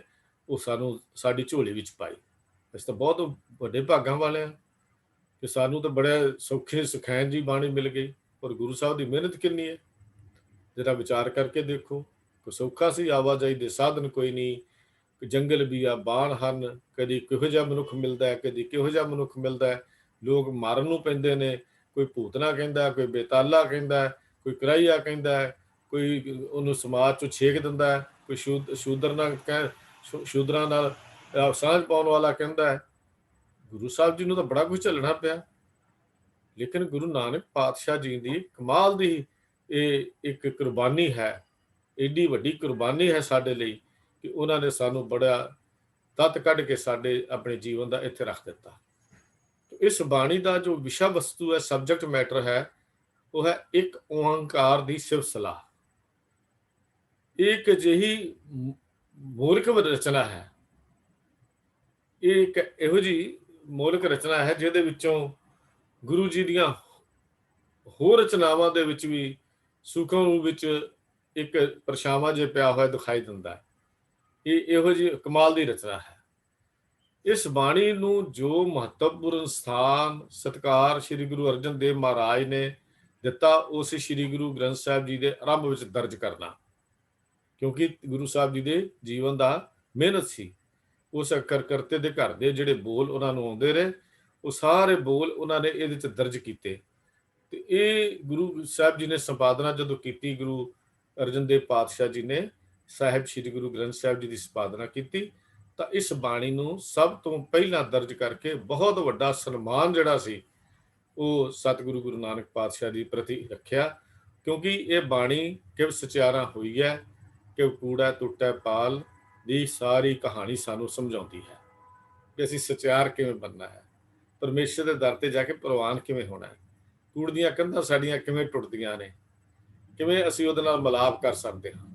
[SPEAKER 1] ਉਹ ਸਾਨੂੰ ਸਾਡੀ ਝੋਲੀ ਵਿੱਚ ਪਾਈ। ਅਸੀਂ ਤਾਂ ਬਹੁਤ ਵੱਡੇ ਭਾਗਾਂ ਵਾਲੇ ਹਾਂ ਕਿ ਸਾਨੂੰ ਤਾਂ ਬੜੇ ਸੌਖੇ ਸੁਖੈਨ ਜੀ ਬਾਣੀ ਮਿਲ ਗਈ, ਪਰ ਗੁਰੂ ਸਾਹਿਬ ਦੀ ਮਿਹਨਤ ਕਿੰਨੀ ਹੈ ਜਰਾ ਵਿਚਾਰ ਕਰਕੇ ਦੇਖੋ। ਕੋਈ ਸੌਖਾ ਸੀ, ਆਵਾਜਾਈ ਦੇ ਸਾਧਨ ਕੋਈ ਨਹੀਂ, ਜੰਗਲ ਵੀ ਆ, ਬਾਣ ਹਨ, ਕਦੀ ਕਿਹੋ ਜਿਹਾ ਮਨੁੱਖ ਮਿਲਦਾ ਹੈ, ਕਦੀ ਕਿਹੋ ਜਿਹਾ ਮਨੁੱਖ ਮਿਲਦਾ ਹੈ, ਲੋਕ ਮਾਰਨ ਨੂੰ ਪੈਂਦੇ ਨੇ, ਕੋਈ ਭੂਤਨਾ ਕਹਿੰਦਾ, ਕੋਈ ਬੇਤਾਲਾ ਕਹਿੰਦਾ, ਕੋਈ ਕਰਾਈਆ ਕਹਿੰਦਾ, ਕੋਈ ਉਹਨੂੰ ਸਮਾਜ ਚੋਂ ਛੇਕ ਦਿੰਦਾ, ਕੋਈ ਸ਼ੂਦਰਾਂ ਨਾਲ ਸਾਂਝ ਪਾਉਣ ਵਾਲਾ ਕਹਿੰਦਾ ਹੈ। ਗੁਰੂ ਸਾਹਿਬ ਜੀ ਨੂੰ ਤਾਂ ਬੜਾ ਕੁਝ ਝੱਲਣਾ ਪਿਆ, ਲੇਕਿਨ ਗੁਰੂ ਨਾਨਕ ਪਾਤਸ਼ਾਹ ਜੀ ਦੀ ਕਮਾਲ ਦੀ ਇਹ ਇੱਕ ਕੁਰਬਾਨੀ ਹੈ, ਏਡੀ ਵੱਡੀ ਕੁਰਬਾਨੀ ਹੈ ਸਾਡੇ ਲਈ ਕਿ ਉਹਨਾਂ ਨੇ ਸਾਨੂੰ ਬੜਾ ਤੱਤ ਕੱਢ ਕੇ ਸਾਡੇ ਆਪਣੇ ਜੀਵਨ ਦਾ ਇੱਥੇ ਰੱਖ ਦਿੱਤਾ। ਇਸ ਬਾਣੀ ਦਾ ਜੋ ਵਿਸ਼ਾ ਵਸਤੂ ਹੈ, ਸਬਜੈਕਟ ਮੈਟਰ ਹੈ, ਉਹ ਹੈ ਇੱਕ ਓਂਕਾਰ ਦੀ ਸਿਫਤ ਸਲਾਹ। ਇਹ ਇੱਕ ਅਜਿਹੀ ਮੌਲਿਕ ਰਚਨਾ ਹੈ, ਇਹ ਇੱਕ ਇਹੋ ਜਿਹੀ ਮੌਲਿਕ ਰਚਨਾ ਹੈ ਜਿਹਦੇ ਵਿੱਚੋਂ ਗੁਰੂ ਜੀ ਦੀਆਂ ਹੋਰ ਰਚਨਾਵਾਂ ਦੇ ਵਿੱਚ ਵੀ ਸੂਖਮ ਰੂਪ ਵਿੱਚ ਇੱਕ ਪਰਛਾਵਾਂ ਜਿਹਾ ਪਿਆ ਹੋਇਆ ਦਿਖਾਈ ਦਿੰਦਾ ਹੈ। ਇਹ ਇਹੋ ਜਿਹੀ ਕਮਾਲ ਦੀ ਰਚਨਾ ਹੈ। ਇਸ ਬਾਣੀ ਨੂੰ ਜੋ ਮਹੱਤਵਪੂਰਨ ਸਥਾਨ ਸਤਿਕਾਰ ਸ੍ਰੀ ਗੁਰੂ ਅਰਜਨ ਦੇਵ ਮਹਾਰਾਜ ਨੇ ਦਿੱਤਾ, ਉਸ ਸ੍ਰੀ ਗੁਰੂ ਗ੍ਰੰਥ ਸਾਹਿਬ ਜੀ ਦੇ ਆਰੰਭ ਵਿੱਚ ਦਰਜ ਕਰਨਾ, ਕਿਉਂਕਿ ਗੁਰੂ ਸਾਹਿਬ ਜੀ ਦੇ ਜੀਵਨ ਦਾ ਮਿਹਨਤ ਸੀ। ਉਸ ਅੱਖਰ ਕਰਤੇ ਦੇ ਘਰ ਦੇ ਜਿਹੜੇ ਬੋਲ ਉਹਨਾਂ ਨੂੰ ਆਉਂਦੇ ਰਹੇ, ਉਹ ਸਾਰੇ ਬੋਲ ਉਹਨਾਂ ਨੇ ਇਹਦੇ 'ਚ ਦਰਜ ਕੀਤੇ। ਤੇ ਇਹ ਗੁਰੂ ਸਾਹਿਬ ਜੀ ਨੇ ਸੰਪਾਦਨਾ ਜਦੋਂ ਕੀਤੀ, ਗੁਰੂ ਅਰਜਨ ਦੇਵ ਪਾਤਸ਼ਾਹ ਜੀ ਨੇ ਸਾਹਿਬ ਸ੍ਰੀ ਗੁਰੂ ਗ੍ਰੰਥ ਸਾਹਿਬ ਜੀ ਦੀ ਸੰਪਾਦਨਾ ਕੀਤੀ, ਤਾਂ ਇਸ ਬਾਣੀ ਨੂੰ ਸਭ ਤੋਂ ਪਹਿਲਾਂ ਦਰਜ ਕਰਕੇ ਬਹੁਤ ਵੱਡਾ ਸਨਮਾਨ ਜਿਹੜਾ ਸੀ ਉਹ ਸਤਿਗੁਰੂ ਗੁਰੂ ਨਾਨਕ ਪਾਤਸ਼ਾਹ ਜੀ ਪ੍ਰਤੀ ਰੱਖਿਆ, ਕਿਉਂਕਿ ਇਹ ਬਾਣੀ ਕਿਵ ਸਚਿਆਰਾ ਹੋਈ ਹੈ ਕਿ ਕੂੜਾ ਟੁੱਟੈ ਪਾਲ ਦੀ ਸਾਰੀ ਕਹਾਣੀ ਸਾਨੂੰ ਸਮਝਾਉਂਦੀ ਹੈ ਕਿ ਅਸੀਂ ਸਚਿਆਰ ਕਿਵੇਂ ਬਣਨਾ ਹੈ, ਪਰਮੇਸ਼ਰ ਦੇ ਦਰ ਤੇ ਜਾ ਕੇ ਪ੍ਰਵਾਨ ਕਿਵੇਂ ਹੋਣਾ ਹੈ, ਕੂੜ ਦੀਆਂ ਕੰਧਾਂ ਸਾਡੀਆਂ ਕਿਵੇਂ ਟੁੱਟਦੀਆਂ ਨੇ, ਕਿਵੇਂ ਅਸੀਂ ਉਹਦੇ ਨਾਲ ਮਿਲਾਪ ਕਰ ਸਕਦੇ ਹਾਂ।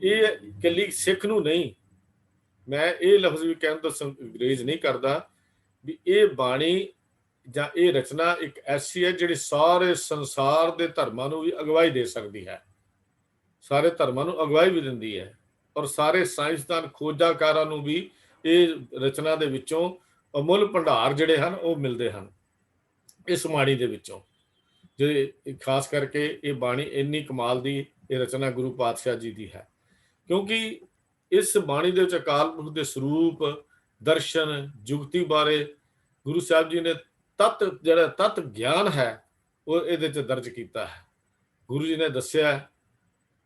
[SPEAKER 1] ਇਹ ਇਕੱਲੀ ਸਿੱਖ ਨੂੰ ਨਹੀਂ, ਮੈਂ ਇਹ ਲਫ਼ਜ਼ ਵੀ ਕਹਿਣ ਤੋਂ ਗੁਰੇਜ਼ ਨਹੀਂ ਕਰਦਾ ਵੀ ਇਹ ਬਾਣੀ ਜਾਂ ਇਹ ਰਚਨਾ ਇੱਕ ਐਸੀ ਹੈ ਜਿਹੜੀ ਸਾਰੇ ਸੰਸਾਰ ਦੇ ਧਰਮਾਂ ਨੂੰ ਵੀ ਅਗਵਾਈ ਦੇ ਸਕਦੀ ਹੈ, ਸਾਰੇ ਧਰਮਾਂ ਨੂੰ ਅਗਵਾਈ ਵੀ ਦਿੰਦੀ ਹੈ, ਔਰ ਸਾਰੇ ਸਾਇੰਸਦਾਨ ਖੋਜਾਕਾਰਾਂ ਨੂੰ ਵੀ ਇਹ ਰਚਨਾ ਦੇ ਵਿੱਚੋਂ ਅਮੁੱਲ ਭੰਡਾਰ ਜਿਹੜੇ ਹਨ ਉਹ ਮਿਲਦੇ ਹਨ ਇਸ ਬਾਣੀ ਦੇ ਵਿੱਚੋਂ। ਜੇ ਖਾਸ ਕਰਕੇ ਇਹ ਬਾਣੀ ਇੰਨੀ ਕਮਾਲ ਦੀ ਇਹ ਰਚਨਾ ਗੁਰੂ ਪਾਤਸ਼ਾਹ ਜੀ ਦੀ ਹੈ, ਕਿਉਂਕਿ ਇਸ ਬਾਣੀ ਦੇ ਵਿੱਚ ਅਕਾਲ ਪੁਰਖ ਦੇ ਸਰੂਪ, ਦਰਸ਼ਨ, ਜੁਗਤੀ ਬਾਰੇ ਗੁਰੂ ਸਾਹਿਬ ਜੀ ਨੇ ਜਿਹੜਾ ਤੱਤ ਗਿਆਨ ਹੈ ਉਹ ਇਹਦੇ 'ਚ ਦਰਜ ਕੀਤਾ ਹੈ। ਗੁਰੂ ਜੀ ਨੇ ਦੱਸਿਆ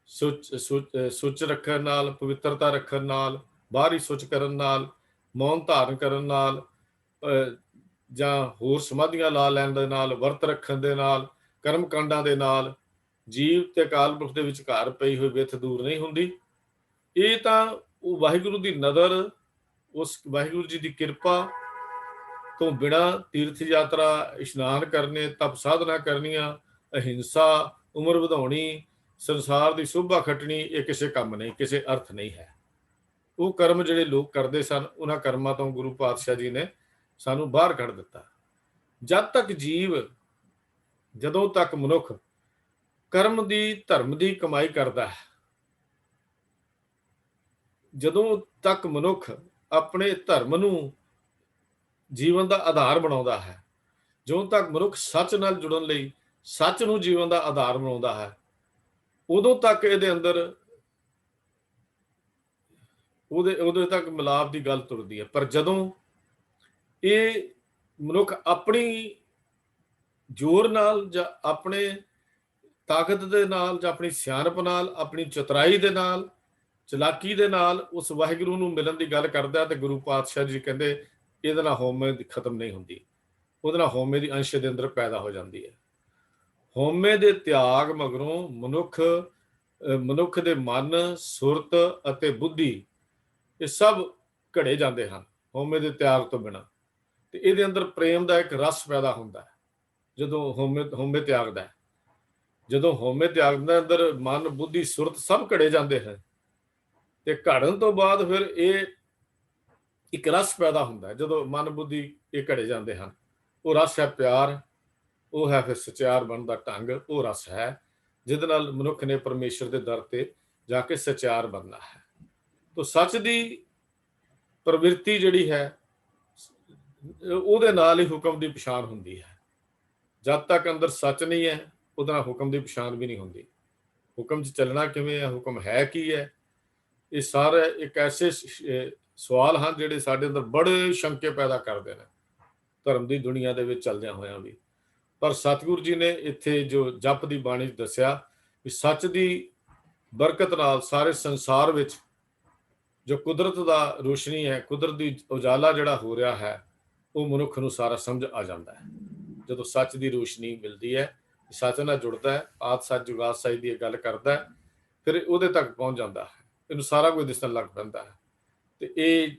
[SPEAKER 1] ਸੁੱਚ ਰੱਖਣ ਨਾਲ, ਪਵਿੱਤਰਤਾ ਰੱਖਣ ਨਾਲ, ਬਾਹਰੀ ਸੁੱਚ ਕਰਨ ਨਾਲ, ਮੌਨ ਧਾਰਨ ਕਰਨ ਨਾਲ, ਜਾਂ ਹੋਰ ਸਮਾਧੀਆਂ ਲਾ ਲੈਣ ਦੇ ਨਾਲ, ਵਰਤ ਰੱਖਣ ਦੇ ਨਾਲ, ਕਰਮ ਕਾਂਡਾਂ ਦੇ ਨਾਲ ਜੀਵ ਤੇ ਅਕਾਲ ਪੁਰਖ ਦੇ ਵਿਚਕਾਰ ਪਈ ਹੋਈ ਵਿੱਥ ਦੂਰ ਨਹੀਂ ਹੁੰਦੀ। ਇਹ ਤਾਂ ਉਹ ਵਾਹਿਗੁਰੂ ਦੀ ਨਜ਼ਰ, ਉਸ ਵਾਹਿਗੁਰੂ ਜੀ ਦੀ ਕਿਰਪਾ ਤੋਂ ਬਿਨਾਂ ਤੀਰਥ ਯਾਤਰਾ, ਇਸ਼ਨਾਨ ਕਰਨੇ, ਤਪ ਸਾਧਨਾ ਕਰਨੀਆਂ, ਅਹਿੰਸਾ, ਉਮਰ ਵਧਾਉਣੀ, ਸੰਸਾਰ ਦੀ ਸ਼ੋਭਾ ਖੱਟਣੀ, ਇਹ ਕਿਸੇ ਕੰਮ ਨਹੀਂ, ਕਿਸੇ ਅਰਥ ਨਹੀਂ ਹੈ। ਉਹ ਕਰਮ ਜਿਹੜੇ ਲੋਕ ਕਰਦੇ ਸਨ, ਉਹਨਾਂ ਕਰਮਾਂ ਤੋਂ ਗੁਰੂ ਪਾਤਸ਼ਾਹ ਜੀ ਨੇ ਸਾਨੂੰ ਬਾਹਰ ਕੱਢ ਦਿੱਤਾ। ਜਦ ਤੱਕ ਜੀਵ, ਜਦੋਂ ਤੱਕ ਮਨੁੱਖ ਕਰਮ ਦੀ, ਧਰਮ ਦੀ ਕਮਾਈ ਕਰਦਾ ਹੈ, ਜਦੋਂ ਤੱਕ ਮਨੁੱਖ ਆਪਣੇ ਧਰਮ ਨੂੰ ਜੀਵਨ ਦਾ ਆਧਾਰ ਬਣਾਉਂਦਾ ਹੈ, ਜਦੋਂ ਤੱਕ ਮਨੁੱਖ ਸੱਚ ਨਾਲ ਜੁੜਨ ਲਈ ਸੱਚ ਨੂੰ ਜੀਵਨ ਦਾ ਆਧਾਰ ਬਣਾਉਂਦਾ ਹੈ, ਉਦੋਂ ਤੱਕ ਇਹਦੇ ਅੰਦਰ ਉਦੋਂ ਤੱਕ ਮਿਲਾਪ ਦੀ ਗੱਲ ਤੁਰਦੀ ਹੈ। ਪਰ ਜਦੋਂ ਇਹ ਮਨੁੱਖ ਆਪਣੀ ਜ਼ੋਰ ਨਾਲ ਜਾਂ ਆਪਣੇ ਤਾਕਤ ਦੇ ਨਾਲ ਜਾਂ ਆਪਣੀ ਸਿਆਣਪ ਨਾਲ, ਆਪਣੀ ਚਤੁਰਾਈ ਦੇ ਨਾਲ, ਚਲਾਕੀ ਦੇ ਨਾਲ ਉਸ ਵਾਹਿਗੁਰੂ ਨੂੰ ਮਿਲਣ ਦੀ ਗੱਲ ਕਰਦਾ, ਤੇ ਗੁਰੂ ਪਾਤਸ਼ਾਹ ਜੀ ਕਹਿੰਦੇ ਇਹਦੇ ਨਾਲ ਹਉਮੈ ਖਤਮ ਨਹੀਂ ਹੁੰਦੀ, ਉਹਦੇ ਨਾਲ ਹਉਮੈ ਦੀ ਅੰਸ਼ ਦੇ ਅੰਦਰ ਪੈਦਾ ਹੋ ਜਾਂਦੀ ਹੈ। ਹਉਮੈ ਦੇ ਤਿਆਗ ਮਗਰੋਂ ਮਨੁੱਖ ਦੇ ਮਨ, ਸੁਰਤ ਅਤੇ ਬੁੱਧੀ ਇਹ ਸਭ ਘੜੇ ਜਾਂਦੇ ਹਨ ਹਉਮੈ ਦੇ ਤਿਆਗ ਤੋਂ ਬਿਨਾਂ। ਤੇ ਇਹਦੇ ਅੰਦਰ ਪ੍ਰੇਮ ਦਾ ਇੱਕ ਰਸ ਪੈਦਾ ਹੁੰਦਾ ਹੈ ਜਦੋਂ ਹਉਮੈ ਤਿਆਗਦਾ ਹੈ। ਜਦੋਂ ਹਉਮੈ ਤਿਆਗਦਾ, ਅੰਦਰ ਮਨ, ਬੁੱਧੀ, ਸੁਰਤ ਸਭ ਘੜੇ ਜਾਂਦੇ ਹਨ, ਤੇ ਘੜਨ ਤੋਂ ਬਾਅਦ ਫਿਰ ਇਹ ਇੱਕ ਰਸ ਪੈਦਾ ਹੁੰਦਾ ਹੈ। ਜਦੋਂ ਮਨ, ਬੁੱਧੀ ਇਹ ਘੜੇ ਜਾਂਦੇ ਹਨ, ਉਹ ਰਸ ਹੈ ਪਿਆਰ, ਉਹ ਹੈ ਫਿਰ ਸਚਿਆਰ ਬਣਨ ਦਾ ਢੰਗ, ਉਹ ਰਸ ਹੈ ਜਿਹਦੇ ਨਾਲ ਮਨੁੱਖ ਨੇ ਪਰਮੇਸ਼ਰ ਦੇ ਦਰ ਤੇ ਜਾ ਕੇ ਸਚਿਆਰ ਬਣਨਾ ਹੈ। ਤੋ ਸੱਚ ਦੀ ਪ੍ਰਵਿਰਤੀ ਜਿਹੜੀ ਹੈ, ਉਹਦੇ ਨਾਲ ਹੀ ਹੁਕਮ ਦੀ ਪਛਾਣ ਹੁੰਦੀ ਹੈ। ਜਦ ਤੱਕ ਅੰਦਰ ਸੱਚ ਨਹੀਂ ਹੈ, ਉਹਦੇ ਨਾਲ ਹੁਕਮ ਦੀ ਪਛਾਣ ਵੀ ਨਹੀਂ ਹੁੰਦੀ। ਹੁਕਮ 'ਚ ਚੱਲਣਾ ਕਿਵੇਂ ਹੈ, ਹੁਕਮ ਹੈ ਕੀ ਹੈ, ਇਹ ਸਾਰੇ ਇੱਕ ਐਸੇ ਸਵਾਲ ਹਨ ਜਿਹੜੇ ਸਾਡੇ ਅੰਦਰ ਬੜੇ ਸ਼ੰਕੇ ਪੈਦਾ ਕਰਦੇ ਨੇ ਧਰਮ ਦੀ ਦੁਨੀਆ ਦੇ ਵਿੱਚ ਚੱਲਦਿਆਂ ਹੋਇਆਂ ਵੀ। ਪਰ ਸਤਿਗੁਰੂ ਜੀ ਨੇ ਇੱਥੇ ਜੋ ਜਪ ਦੀ ਬਾਣੀ ਦੱਸਿਆ ਵੀ ਸੱਚ ਦੀ ਬਰਕਤ ਨਾਲ ਸਾਰੇ ਸੰਸਾਰ ਵਿੱਚ ਜੋ ਕੁਦਰਤ ਦਾ ਰੋਸ਼ਨੀ ਹੈ, ਕੁਦਰਤ ਦੀ ਉਜਾਲਾ ਜਿਹੜਾ ਹੋ ਰਿਹਾ ਹੈ, ਉਹ ਮਨੁੱਖ ਨੂੰ ਸਾਰਾ ਸਮਝ ਆ ਜਾਂਦਾ ਹੈ। ਜਦੋਂ ਸੱਚ ਦੀ ਰੋਸ਼ਨੀ ਮਿਲਦੀ ਹੈ, ਸੱਚ ਨਾਲ ਜੁੜਦਾ ਹੈ, ਆਦ ਸੱਚ ਜੁਗਾਦ ਸੱਚ ਦੀ ਇਹ ਗੱਲ ਕਰਦਾ ਹੈ, ਫਿਰ ਉਹਦੇ ਤੱਕ ਪਹੁੰਚ ਜਾਂਦਾ ਹੈ, ਇਹਨੂੰ ਸਾਰਾ ਕੁਝ ਦਿਸਣ ਲੱਗ ਪੈਂਦਾ ਹੈ। ਤੇ ਇਹ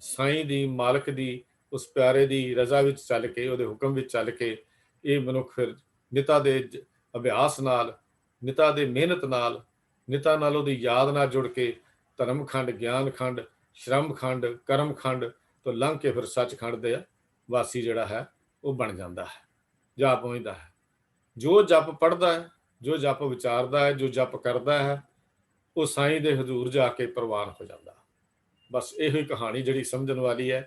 [SPEAKER 1] ਸਾਈਂ ਦੀ, ਮਾਲਕ ਦੀ, ਉਸ ਪਿਆਰੇ ਦੀ ਰਜ਼ਾ ਵਿੱਚ ਚੱਲ ਕੇ, ਉਹਦੇ ਹੁਕਮ ਵਿੱਚ ਚੱਲ ਕੇ ਇਹ ਮਨੁੱਖ ਫਿਰ ਨਿਤਾ ਦੇ ਅਭਿਆਸ ਨਾਲ, ਨਿਤਾ ਦੇ ਮਿਹਨਤ ਨਾਲ, ਨਿਤਾ ਨਾਲ ਉਹਦੀ ਯਾਦ ਨਾਲ ਜੁੜ ਕੇ ਧਰਮ ਖੰਡ, ਗਿਆਨ ਖੰਡ, ਸ਼ਰਮ ਖੰਡ, ਕਰਮ ਖੰਡ ਤੋਂ ਲੰਘ ਕੇ ਫਿਰ ਸੱਚਖੰਡ ਦੇ ਵਾਸੀ ਜਿਹੜਾ ਹੈ ਉਹ ਬਣ ਜਾਂਦਾ ਹੈ, ਜਾ ਪਹੁੰਚਦਾ ਹੈ। ਜੋ ਜਪ ਪੜ੍ਹਦਾ ਹੈ, ਜੋ ਜਪ ਵਿਚਾਰਦਾ ਹੈ, ਜੋ ਜਪ ਕਰਦਾ ਹੈ, ਉਹ ਸਾਈਂ ਦੇ ਹਜ਼ੂਰ ਜਾ ਕੇ ਪ੍ਰਵਾਨ ਹੋ ਜਾਂਦਾ। ਬਸ ਇਹੋ ਹੀ ਕਹਾਣੀ ਜਿਹੜੀ ਸਮਝਣ ਵਾਲੀ ਹੈ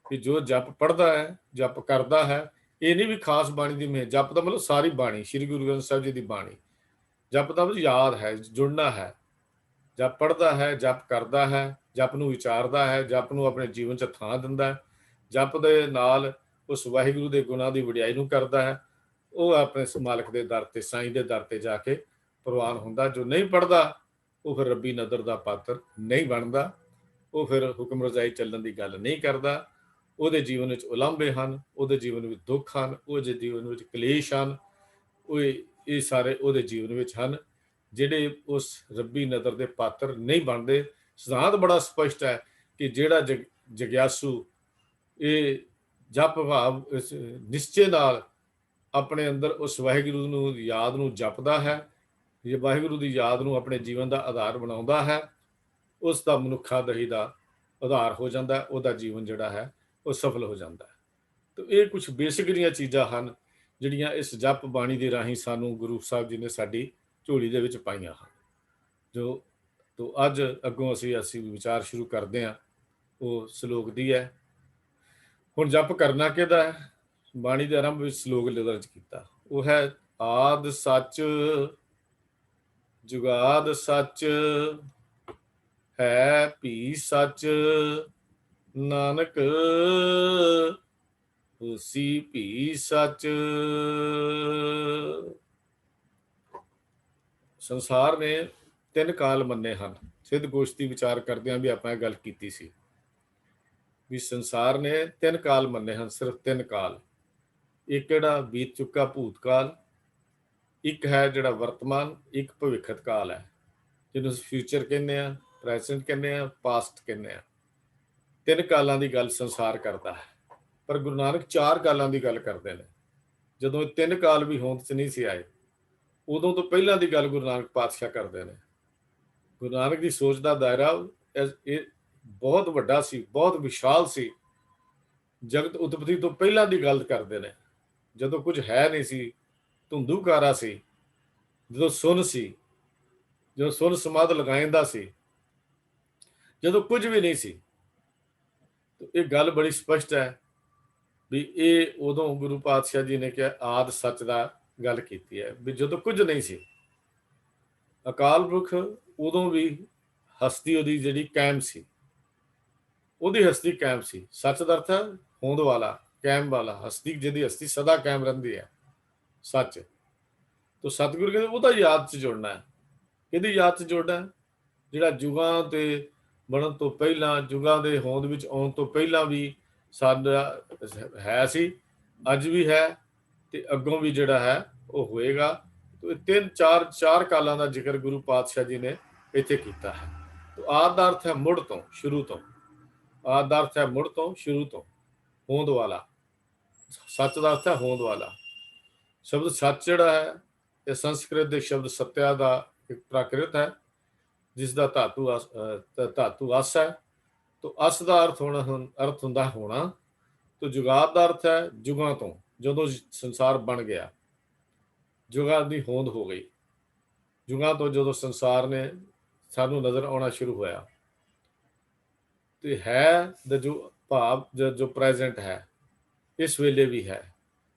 [SPEAKER 1] ਕਿ ਜੋ ਜਪ ਪੜ੍ਹਦਾ ਹੈ, ਜਪ ਕਰਦਾ ਹੈ, ਇਹ ਨਹੀਂ ਵੀ ਖਾਸ ਬਾਣੀ ਦੀ ਮੈਂ ਜਪ ਦਾ ਮਤਲਬ ਸਾਰੀ ਬਾਣੀ, ਸ੍ਰੀ ਗੁਰੂ ਗ੍ਰੰਥ ਸਾਹਿਬ ਜੀ ਦੀ ਬਾਣੀ। ਜਪ ਦਾ ਮਤਲਬ ਯਾਦ ਹੈ, ਜੁੜਨਾ ਹੈ। ਜਪ ਪੜ੍ਹਦਾ ਹੈ, ਜਪ ਕਰਦਾ ਹੈ, ਜਪ ਨੂੰ ਵਿਚਾਰਦਾ ਹੈ, ਜਪ ਨੂੰ ਆਪਣੇ ਜੀਵਨ 'ਚ ਥਾਂ ਦਿੰਦਾ ਹੈ, ਜਪ ਦੇ ਨਾਲ ਉਸ ਵਾਹਿਗੁਰੂ ਦੇ ਗੁਣਾਂ ਦੀ ਵਡਿਆਈ ਨੂੰ ਕਰਦਾ ਹੈ, ਉਹ ਆਪਣੇ ਮਾਲਕ ਦੇ ਦਰ ਤੇ, ਸਾਈਂ ਦੇ ਦਰ ਤੇ ਜਾ ਕੇ ਪ੍ਰਵਾਨ ਹੁੰਦਾ। ਜੋ ਨਹੀਂ ਪੜ੍ਹਦਾ ਉਹ ਫਿਰ ਰੱਬੀ ਨਦਰ ਦਾ ਪਾਤਰ ਨਹੀਂ ਬਣਦਾ, ਉਹ ਫਿਰ ਹੁਕਮ ਰਜ਼ਾਈ ਚੱਲਣ ਦੀ ਗੱਲ ਨਹੀਂ ਕਰਦਾ। ਉਹਦੇ ਜੀਵਨ ਵਿੱਚ ਉਲੰਭੇ ਹਨ, ਉਹਦੇ ਜੀਵਨ ਵਿੱਚ ਦੁੱਖ ਹਨ, ਉਹਦੇ ਜੀਵਨ ਵਿੱਚ ਕਲੇਸ਼ ਹਨ, ਇਹ ਸਾਰੇ ਉਹਦੇ ਜੀਵਨ ਵਿੱਚ ਹਨ ਜਿਹੜੇ ਉਸ ਰੱਬੀ ਨਦਰ ਦੇ ਪਾਤਰ ਨਹੀਂ ਬਣਦੇ। ਸਿਧਾਂਤ ਬੜਾ ਸਪਸ਼ਟ ਹੈ ਕਿ ਜਿਹੜਾ ਜਗਿਆਸੂ ਇਹ ਜਪ ਭਾਵ ਨਿਸ਼ਚੇ ਨਾਲ ਆਪਣੇ ਅੰਦਰ ਉਸ ਵਾਹਿਗੁਰੂ ਨੂੰ ਯਾਦ ਨੂੰ ਜਪਦਾ ਹੈ, ਜੇ ਵਾਹਿਗੁਰੂ ਦੀ ਯਾਦ ਨੂੰ ਆਪਣੇ ਜੀਵਨ ਦਾ ਆਧਾਰ ਬਣਾਉਂਦਾ ਹੈ, ਉਸ ਦਾ ਮਨੁੱਖਾਦਹੀ ਦਾ ਆਧਾਰ ਹੋ ਜਾਂਦਾ, ਉਹਦਾ ਜੀਵਨ ਜਿਹੜਾ ਹੈ ਉਹ ਸਫਲ ਹੋ ਜਾਂਦਾ ਹੈ। ਤਾਂ ਇਹ ਕੁਝ ਬੇਸਿਕ ਜਿਹੀਆਂ ਚੀਜ਼ਾਂ ਹਨ ਜਿਹੜੀਆਂ ਇਸ ਜਪ ਬਾਣੀ ਦੇ ਰਾਹੀਂ ਸਾਨੂੰ ਗੁਰੂ ਸਾਹਿਬ ਜੀ ਨੇ ਸਾਡੀ ਝੋਲੀ ਦੇ ਵਿੱਚ ਪਾਈਆਂ ਹਨ। ਜੋ ਤੋਂ ਅੱਜ ਅੱਗੋਂ ਅਸੀਂ ਵਿਚਾਰ ਸ਼ੁਰੂ ਕਰਦੇ ਹਾਂ ਉਹ ਸ਼ਲੋਕ ਦੀ ਹੈ। ਹੁਣ ਜਪ ਕਰਨਾ ਕਿਹਦਾ ਹੈ? ਬਾਣੀ ਦੇ ਆਰੰਭ ਵਿੱਚ ਸ਼ਲੋਕ ਦਰਜ ਕੀਤਾ, ਉਹ ਹੈ ਆਦ ਸੱਚ ਜੁਗਾਦ ਸੱਚ ਹੈ ਭੀ ਸੱਚ ਨਾਨਕ ਹੋਸੀ ਭੀ ਸੱਚ। ਸੰਸਾਰ ਨੇ 3 ਕਾਲ ਮੰਨੇ ਹਨ। ਸਿੱਧ ਗੋਸ਼ਟੀ ਵਿਚਾਰ ਕਰਦਿਆਂ ਵੀ ਆਪਾਂ ਇਹ ਗੱਲ ਕੀਤੀ ਸੀ ਵੀ ਸੰਸਾਰ ਨੇ 3 ਕਾਲ ਮੰਨੇ ਹਨ, ਸਿਰਫ 3 ਕਾਲ। ਇੱਕ ਕਿਹੜਾ ਬੀਤ ਚੁੱਕਾ ਭੂਤਕਾਲ, ਇੱਕ ਹੈ ਜਿਹੜਾ ਵਰਤਮਾਨ, ਇੱਕ ਭਵਿੱਖਤ ਕਾਲ ਹੈ ਜਿਹਨੂੰ ਅਸੀਂ ਫਿਊਚਰ ਕਹਿੰਦੇ ਆ, ਪ੍ਰੈਜ਼ੈਂਟ ਕਹਿੰਦੇ ਆ, ਪਾਸਟ ਕਹਿੰਦੇ ਆ। 3 ਕਾਲਾਂ ਦੀ ਗੱਲ ਸੰਸਾਰ ਕਰਦਾ ਹੈ, ਪਰ ਗੁਰੂ ਨਾਨਕ 4 ਕਾਲਾਂ ਦੀ ਗੱਲ ਕਰਦੇ ਨੇ। ਜਦੋਂ ਇਹ 3 ਕਾਲ ਵੀ ਹੋਂਦ 'ਚ ਨਹੀਂ ਸੀ ਆਏ, ਉਦੋਂ ਤੋਂ ਪਹਿਲਾਂ ਦੀ ਗੱਲ ਗੁਰੂ ਨਾਨਕ ਪਾਤਸ਼ਾਹ ਕਰਦੇ ਨੇ। ਗੁਰੂ ਨਾਨਕ ਦੀ ਸੋਚ ਦਾ ਦਾਇਰਾ ਇਹ ਬਹੁਤ ਵੱਡਾ ਸੀ, ਬਹੁਤ ਵਿਸ਼ਾਲ ਸੀ। ਜਗਤ ਉਤਪਤੀ ਤੋਂ ਪਹਿਲਾਂ ਦੀ ਗੱਲ ਕਰਦੇ ਨੇ, ਜਦੋਂ ਕੁਝ ਹੈ ਨਹੀਂ ਸੀ, ਧੁੰਦੂਕਾਰਾ ਸੀ, ਜਦੋਂ ਸੁੰਨ ਸੀ, ਜਦੋਂ ਸੁੰਨ ਸਮਾਧ ਲਗਾਇੰਦਾ ਸੀ, ਜਦੋਂ ਕੁਝ ਵੀ ਨਹੀਂ ਸੀ। ਇਹ ਗੱਲ ਬੜੀ ਸਪਸ਼ਟ ਹੈ ਵੀ ਇਹ ਉਦੋਂ ਗੁਰੂ ਪਾਤਸ਼ਾਹ ਜੀ ਨੇ ਕਿਹਾ ਆਦ ਸੱਚ ਦਾ ਗੱਲ ਕੀਤੀ ਹੈ, ਵੀ ਜਦੋਂ ਕੁਝ ਨਹੀਂ ਸੀ। ਅਕਾਲ ਪੁਰਖ ਉਦੋਂ ਵੀ ਹਸਤੀ ਉਹਦੀ ਜਿਹੜੀ ਕਾਇਮ ਸੀ, ਉਹਦੀ ਹਸਤੀ ਕਾਇਮ ਸੀ। ਸੱਚ ਦਾ ਅਰਥ ਹੈ ਹੋਂਦ ਵਾਲਾ, ਕਾਇਮ ਵਾਲਾ, ਹਸਤੀ ਜਿਹਦੀ ਹਸਤੀ ਸਦਾ ਕਾਇਮ ਰਹਿੰਦੀ ਹੈ, ਸੱਚ। ਤੋ ਸਤਿਗੁਰੂ ਕਹਿੰਦੇ ਉਹਦਾ ਯਾਦ 'ਚ ਜੁੜਨਾ ਹੈ। ਇਹਦੀ ਯਾਦ 'ਚ ਜੁੜਨਾ ਹੈ ਜਿਹੜਾ ਯੁਗਾਂ ਤੇ ਬਣਨ ਤੋਂ ਪਹਿਲਾਂ, ਯੁਗਾਂ ਦੇ ਹੋਂਦ ਵਿੱਚ ਆਉਣ ਤੋਂ ਪਹਿਲਾਂ ਵੀ ਸਾਡਾ ਹੈ ਸੀ, ਅੱਜ ਵੀ ਹੈ ਤੇ ਅੱਗੋਂ ਵੀ ਜਿਹੜਾ ਹੈ ਉਹ ਹੋਏਗਾ। ਤੋ ਇਹ 4 ਕਾਲਾਂ ਦਾ ਜ਼ਿਕਰ ਗੁਰੂ ਪਾਤਸ਼ਾਹ ਜੀ ਨੇ ਇੱਥੇ ਕੀਤਾ ਹੈ। ਤੋ ਆਦਿ ਦਾ ਅਰਥ ਹੈ ਮੁੜ ਤੋਂ, ਸ਼ੁਰੂ ਤੋਂ। ਆਦਿ ਦਾ ਅਰਥ ਹੈ ਮੁੜ ਤੋਂ, ਸ਼ੁਰੂ ਤੋਂ, ਹੋਂਦ ਵਾਲਾ। ਸੱਚ ਦਾ ਅਰਥ ਹੈ ਹੋਂਦ ਵਾਲਾ। ਸ਼ਬਦ ਸੱਚ ਜਿਹੜਾ ਹੈ ਇਹ ਸੰਸਕ੍ਰਿਤ ਦੇ ਸ਼ਬਦ ਸਤਿਆ ਦਾ ਇੱਕ ਪ੍ਰਾਕ੍ਰਿਤ ਹੈ, ਜਿਸ ਦਾ ਧਾਤੂ ਅਸ ਹੈ। ਤੋ ਅਸ ਦਾ ਅਰਥ ਹੁੰਦਾ ਹੋਣਾ। ਤੋ ਜੁਗਾਦ ਦਾ ਅਰਥ ਹੈ ਜੁਗਾਂ ਤੋਂ, ਜਦੋਂ ਸੰਸਾਰ ਬਣ ਗਿਆ, ਜੁਗਾਂ ਦੀ ਹੋਂਦ ਹੋ ਗਈ। ਜੁਗਾਂ ਤੋਂ ਜਦੋਂ ਸੰਸਾਰ ਨੇ ਸਾਨੂੰ ਨਜ਼ਰ ਆਉਣਾ ਸ਼ੁਰੂ ਹੋਇਆ, ਤੇ ਹੈ ਦਾ ਜੋ ਭਾਵ ਜੋ ਪ੍ਰੈਜ਼ੈਂਟ ਹੈ, ਇਸ ਵੇਲੇ ਵੀ ਹੈ,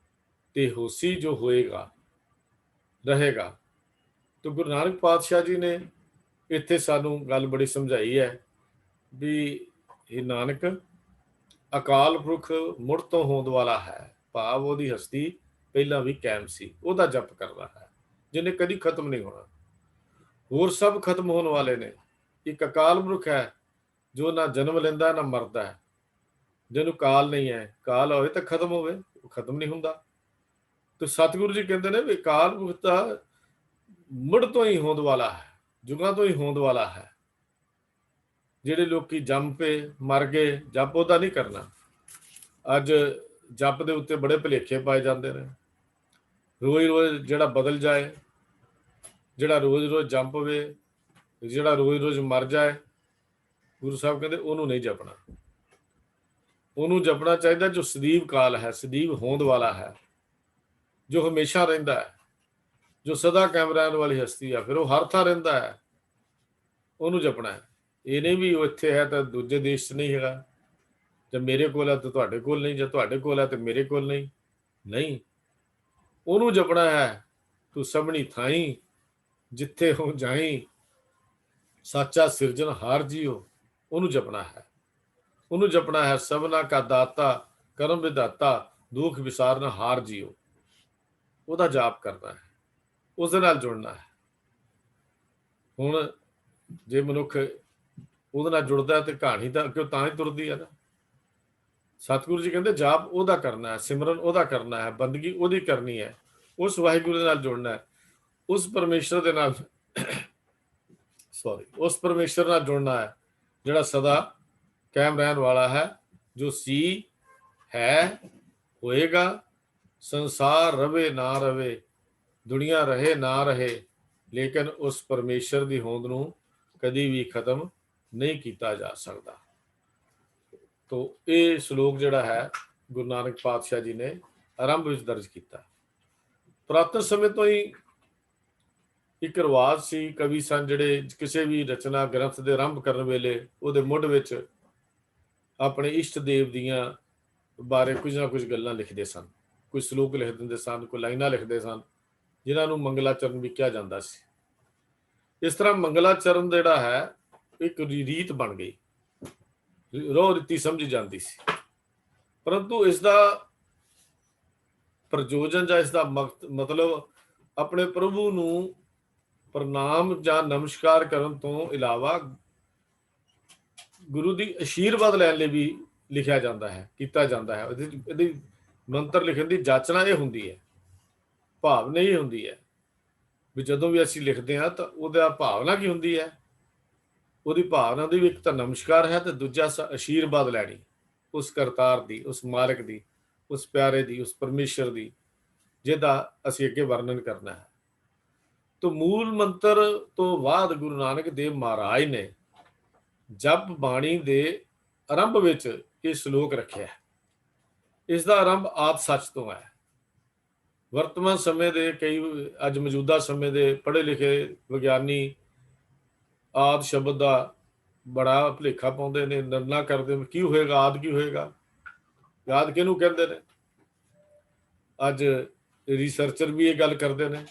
[SPEAKER 1] ਤੇ ਹੋਸੀ ਜੋ ਹੋਏਗਾ, ਰਹੇਗਾ। ਤੋ ਗੁਰੂ ਨਾਨਕ ਪਾਤਸ਼ਾਹ ਜੀ ਨੇ ਇੱਥੇ ਸਾਨੂੰ ਗੱਲ ਬੜੀ ਸਮਝਾਈ ਹੈ ਵੀ ਇਹ ਨਾਨਕ ਅਕਾਲ ਪੁਰਖ ਮੁੜ ਤੋਂ ਹੋਂਦ ਵਾਲਾ ਹੈ, ਭਾਵ ਉਹਦੀ ਹਸਤੀ ਪਹਿਲਾਂ ਵੀ ਕਾਇਮ ਸੀ, ਉਹਦਾ ਜਪ ਕਰਦਾ ਹੈ ਜਿਹਨੇ ਕਦੀ ਖਤਮ ਨਹੀਂ ਹੋਣਾ। ਹੋਰ ਸਭ ਖਤਮ ਹੋਣ ਵਾਲੇ ਨੇ, ਇੱਕ ਅਕਾਲ ਪੁਰਖ ਹੈ ਜੋ ਨਾ ਜਨਮ ਲੈਂਦਾ ਨਾ ਮਰਦਾ ਹੈ, ਜਿਹਨੂੰ ਕਾਲ ਨਹੀਂ ਹੈ। ਕਾਲ ਹੋਵੇ ਤਾਂ ਖਤਮ ਹੋਵੇ, ਉਹ ਖਤਮ ਨਹੀਂ ਹੁੰਦਾ। ਤੇ ਸਤਿਗੁਰੂ ਜੀ ਕਹਿੰਦੇ ਨੇ ਵੀ ਅਕਾਲ ਪੁਰਖ ਤਾਂ ਮੁੜ ਤੋਂ ਹੀ ਹੋਂਦ ਵਾਲਾ ਹੈ, ਜੁਗਾਂ ਤੋਂ ਹੀ ਹੋਂਦ ਵਾਲਾ ਹੈ। ਜਿਹੜੇ ਲੋਕੀ ਜੰਮ ਪਏ, ਮਰ ਗਏ, ਜਪ ਉਹਦਾ ਨਹੀਂ ਕਰਨਾ। ਅੱਜ ਜਪ ਦੇ ਉੱਤੇ ਬੜੇ ਭੁਲੇਖੇ ਪਾਏ ਜਾਂਦੇ ਨੇ। ਰੋਜ਼ ਰੋਜ਼ ਜਿਹੜਾ ਬਦਲ ਜਾਏ, ਜਿਹੜਾ ਰੋਜ਼ ਰੋਜ਼ ਜੰਮ ਪਵੇ, ਜਿਹੜਾ ਰੋਜ਼ ਰੋਜ਼ ਮਰ ਜਾਏ, ਗੁਰੂ ਸਾਹਿਬ ਕਹਿੰਦੇ ਉਹਨੂੰ ਨਹੀਂ ਜਪਣਾ। ਉਹਨੂੰ ਜਪਣਾ ਚਾਹੀਦਾ ਜੋ ਸਦੀਵ ਕਾਲ ਹੈ, ਸਦੀਵ ਹੋਂਦ ਵਾਲਾ ਹੈ, ਜੋ ਹਮੇਸ਼ਾ ਰਹਿੰਦਾ ਹੈ, ਜੋ ਸਦਾ ਕਾਇਮ ਰਹਿਣ ਵਾਲੀ ਹਸਤੀ ਆ। ਫਿਰ ਉਹ ਹਰ ਥਾਂ ਰਹਿੰਦਾ ਹੈ, ਉਹਨੂੰ ਜਪਣਾ ਹੈ। ਇਹ ਨਹੀਂ ਵੀ ਉਹ ਇੱਥੇ ਹੈ ਤਾਂ ਦੂਜੇ ਦੇਸ਼ 'ਚ ਨਹੀਂ ਹੈਗਾ, ਜਾਂ ਮੇਰੇ ਕੋਲ ਹੈ ਤਾਂ ਤੁਹਾਡੇ ਕੋਲ ਨਹੀਂ, ਜਾਂ ਤੁਹਾਡੇ ਕੋਲ ਹੈ ਤਾਂ ਮੇਰੇ ਕੋਲ ਨਹੀਂ। ਨਹੀਂ, ਉਹਨੂੰ ਜਪਣਾ ਹੈ। ਤੂੰ ਸਭਨੀ ਥਾਈ ਜਿੱਥੇ ਹੋ ਜਾਈ, ਸਾਚਾ ਸਿਰਜਣ ਹਾਰ ਜੀਓ, ਉਹਨੂੰ ਜਪਣਾ ਹੈ। ਉਹਨੂੰ ਜਪਣਾ ਹੈ ਸਭਨਾ ਕਾ ਦਾਤਾ ਕਰਮ ਵਿਦਾਤਾ, ਦੁੱਖ ਵਿਸਾਰਨ ਹਾਰ ਜੀਓ। ਉਹਦਾ ਜਾਪ ਕਰਨਾ ਹੈ, ਉਸ ਦੇ ਨਾਲ ਜੁੜਨਾ ਹੈ। ਹੁਣ ਜੇ ਮਨੁੱਖ ਉਹਦੇ ਨਾਲ ਜੁੜਦਾ ਤੇ ਕਹਾਣੀ ਤਾਂ ਕਿਉਂ ਤਾਂ ਹੀ ਤੁਰਦੀ ਹੈ ਨਾ। ਸਤਿਗੁਰੂ ਜੀ ਕਹਿੰਦੇ ਜਾਪ ਉਹਦਾ ਕਰਨਾ ਹੈ, ਸਿਮਰਨ ਉਹਦਾ ਕਰਨਾ ਹੈ, ਬੰਦਗੀ ਉਹਦੀ ਕਰਨੀ ਹੈ, ਉਸ ਵਾਹਿਗੁਰੂ ਦੇ ਨਾਲ ਜੁੜਨਾ ਹੈ, ਉਸ ਪਰਮੇਸ਼ਰ ਦੇ ਨਾਲ ਉਸ ਪਰਮੇਸ਼ਰ ਨਾਲ ਜੁੜਨਾ ਹੈ ਜਿਹੜਾ ਸਦਾ ਕਾਇਮ ਰਹਿਣ ਵਾਲਾ ਹੈ, ਜੋ ਸੀ, ਹੈ, ਹੋਏਗਾ। ਸੰਸਾਰ ਰਵੇ ਨਾ ਰਵੇ, ਦੁਨੀਆ ਰਹੇ ਨਾ ਰਹੇ, ਲੇਕਿਨ ਉਸ ਪਰਮੇਸ਼ਰ ਦੀ ਹੋਂਦ ਨੂੰ ਕਦੀ ਵੀ ਖਤਮ ਨਹੀਂ ਕੀਤਾ ਜਾ ਸਕਦਾ। ਤੋ ਇਹ ਸ਼ਲੋਕ ਜਿਹੜਾ ਹੈ ਗੁਰੂ ਨਾਨਕ ਪਾਤਸ਼ਾਹ ਜੀ ਨੇ ਆਰੰਭ ਵਿੱਚ ਦਰਜ ਕੀਤਾ। ਪੁਰਾਤਨ ਸਮੇਂ ਤੋਂ ਹੀ ਇੱਕ ਰਿਵਾਜ ਸੀ, ਕਵੀ ਸਨ ਜਿਹੜੇ ਕਿਸੇ ਵੀ ਰਚਨਾ ਗ੍ਰੰਥ ਦੇ ਆਰੰਭ ਕਰਨ ਵੇਲੇ ਉਹਦੇ ਮੁੱਢ ਵਿੱਚ ਆਪਣੇ ਇਸ਼ਟ ਦੇਵ ਦੀਆਂ ਬਾਰੇ ਕੁਝ ਨਾ ਕੁਝ ਗੱਲਾਂ ਲਿਖਦੇ ਸਨ। ਕੋਈ ਸਲੋਕ ਲਿਖ ਦਿੰਦੇ ਸਨ, ਕੋਈ ਲਾਈਨਾਂ ਲਿਖਦੇ ਸਨ, ਜਿਨ੍ਹਾਂ ਨੂੰ ਮੰਗਲਾਚਰਨ ਵੀ ਕਿਹਾ ਜਾਂਦਾ ਸੀ। ਇਸ ਤਰ੍ਹਾਂ ਮੰਗਲਾਚਰਨ ਜਿਹੜਾ ਹੈ ਇੱਕ ਰੀਤ ਬਣ ਗਈ, ਰੋਹ ਰੀਤੀ ਸਮਝੀ ਜਾਂਦੀ ਸੀ। ਪਰੰਤੂ ਇਸ ਦਾ ਪ੍ਰਯੋਜਨ ਜਾਂ ਇਸ ਦਾ ਮਤਲਬ ਆਪਣੇ ਪ੍ਰਭੂ ਨੂੰ ਪ੍ਰਣਾਮ ਜਾਂ ਨਮਸਕਾਰ ਕਰਨ ਤੋਂ ਇਲਾਵਾ ਗੁਰੂ ਦੀ ਆਸ਼ੀਰਵਾਦ ਲੈਣ ਲਈ ਵੀ ਲਿਖਿਆ ਜਾਂਦਾ ਹੈ, ਕੀਤਾ ਜਾਂਦਾ ਹੈ। ਇਹਦੀ ਮੰਤਰ ਲਿਖਣ ਦੀ ਜਾਚਨਾ ਇਹ ਹੁੰਦੀ ਹੈ, ਭਾਵਨਾ ਇਹ ਹੁੰਦੀ ਹੈ ਵੀ ਜਦੋਂ ਵੀ ਅਸੀਂ ਲਿਖਦੇ ਹਾਂ ਤਾਂ ਉਹਦਾ ਭਾਵਨਾ ਕੀ ਹੁੰਦੀ ਹੈ। ਉਹਦੀ ਭਾਵਨਾ ਦੀ ਵੀ ਇੱਕ ਤਾਂ ਨਮਸਕਾਰ ਹੈ ਤੇ ਦੂਜਾ ਆਸ਼ੀਰਵਾਦ ਲੈਣੀ ਉਸ ਕਰਤਾਰ ਦੀ, ਉਸ ਮਾਲਕ ਦੀ, ਉਸ ਪਿਆਰੇ ਦੀ, ਉਸ ਪਰਮੇਸ਼ਰ ਦੀ, ਜਿਹਦਾ ਅਸੀਂ ਅੱਗੇ ਵਰਣਨ ਕਰਨਾ ਹੈ। ਤਾਂ ਮੂਲ ਮੰਤਰ ਤੋਂ ਬਾਅਦ ਗੁਰੂ ਨਾਨਕ ਦੇਵ ਮਹਾਰਾਜ ਨੇ ਜਪ ਬਾਣੀ ਦੇ ਆਰੰਭ ਵਿੱਚ ਇਹ ਸ਼ਲੋਕ ਰੱਖਿਆ। ਇਸ ਦਾ ਆਰੰਭ ਆਦਿ ਸੱਚ ਤੋਂ ਹੈ। ਵਰਤਮਾਨ ਸਮੇਂ ਦੇ ਕਈ ਅੱਜ ਮੌਜੂਦਾ ਸਮੇਂ ਦੇ ਪੜ੍ਹੇ ਲਿਖੇ ਵਿਗਿਆਨੀ ਆਦਿ ਸ਼ਬਦ ਦਾ ਬੜਾ ਭੁਲੇਖਾ ਪਾਉਂਦੇ ਨੇ, ਨਿਰਣਾ ਕਰਦੇ ਕੀ ਹੋਏਗਾ, ਆਦਿ ਕੀ ਹੋਏਗਾ, ਆਦਿ ਕਿਹਨੂੰ ਕਹਿੰਦੇ ਨੇ। ਅੱਜ ਰਿਸਰਚਰ ਵੀ ਇਹ ਗੱਲ ਕਰਦੇ ਨੇ।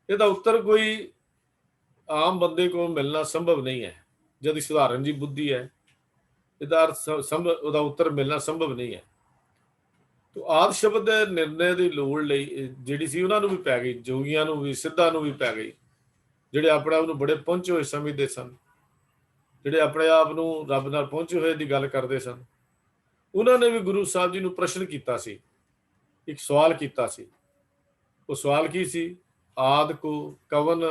[SPEAKER 1] ਇਹਦਾ ਉੱਤਰ ਕੋਈ ਆਮ ਬੰਦੇ ਕੋਲ ਮਿਲਣਾ ਸੰਭਵ ਨਹੀਂ ਹੈ। ਜਦ ਸਧਾਰਨ ਜੀ ਬੁੱਧੀ ਹੈ, ਇਹਦਾ ਉਹਦਾ ਉੱਤਰ ਮਿਲਣਾ ਸੰਭਵ ਨਹੀਂ ਹੈ। ਤੋ ਆਦਿ ਸ਼ਬਦ ਦੇ ਨਿਰਣੇ ਦੀ ਲੋੜ ਲਈ ਜਿਹੜੀ ਸੀ ਉਹਨਾਂ ਨੂੰ ਵੀ ਪੈ ਗਈ, ਜੋਗੀਆਂ ਨੂੰ ਵੀ, ਸਿੱਧਾਂ ਨੂੰ ਵੀ ਪੈ ਗਈ, ਜਿਹੜੇ ਆਪਣੇ ਆਪ ਨੂੰ ਬੜੇ ਪਹੁੰਚੇ ਹੋਏ ਸਮਝਦੇ ਸਨ, ਜਿਹੜੇ ਆਪਣੇ ਆਪ ਨੂੰ ਰੱਬ ਨਾਲ ਪਹੁੰਚੇ ਹੋਏ ਦੀ ਗੱਲ ਕਰਦੇ ਸਨ। ਉਹਨਾਂ ਨੇ ਵੀ ਗੁਰੂ ਸਾਹਿਬ ਜੀ ਨੂੰ ਪ੍ਰਸ਼ਨ ਕੀਤਾ ਸੀ, ਇੱਕ ਸਵਾਲ ਕੀਤਾ ਸੀ। ਉਹ ਸਵਾਲ ਕੀ ਸੀ? ਆਦਿ ਕੋ ਕਵਨ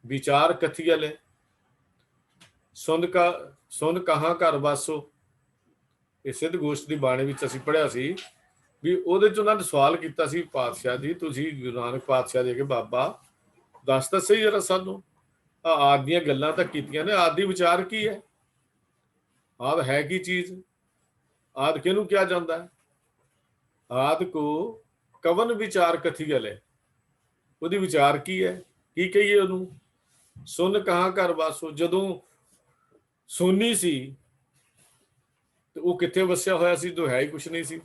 [SPEAKER 1] ਵਿਚਾਰ ਕਥੀਆ ਲੈ, ਸੁਨ ਕਹਾਂ ਘਰ ਵਾਸੋ। ਇਹ ਸਿੱਧ ਗੋਸ਼ਟ ਦੀ ਬਾਣੀ ਵਿੱਚ ਅਸੀਂ ਪੜ੍ਹਿਆ ਸੀ ਵੀ ਉਹਦੇ ਚ ਉਹਨਾਂ ਨੇ ਸਵਾਲ ਕੀਤਾ ਸੀ, ਪਾਤਸ਼ਾਹ ਜੀ ਤੁਸੀਂ ਗੁਰੂ ਨਾਨਕ ਪਾਤਸ਼ਾਹ ਦੇ ਕੇ ਬਾਬਾ ਦੱਸ ਤਾਂ ਸਹੀ ਜਰਾ ਸਾਨੂੰ, ਆਦਿ ਦੀਆਂ ਗੱਲਾਂ ਤਾਂ ਕੀਤੀਆਂ ਨੇ, ਆਦਿ ਵਿਚਾਰ ਕੀ ਹੈ, ਆਦਿ ਹੈ ਕੀ ਚੀਜ਼, ਆਦਿ ਕਿਹਨੂੰ ਕਿਹਾ ਜਾਂਦਾ ਹੈ। ਆਦਿ ਕੋ ਕਵਨ ਵਿਚਾਰ ਕਥੀ ਗੱਲ ਹੈ, ਉਹਦੀ ਵਿਚਾਰ ਕੀ ਹੈ, ਕੀ ਕਹੀਏ ਉਹਨੂੰ। ਸੁਨ ਕਹਾਂ ਘਰ ਵਾਸੋ, ਜਦੋਂ ਸੋਨੀ ਸੀ ਤੇ ਉਹ ਕਿੱਥੇ ਵਸਿਆ ਹੋਇਆ ਸੀ, ਜੋ ਹੈ ਹੀ ਕੁਛ ਨਹੀਂ ਸੀ।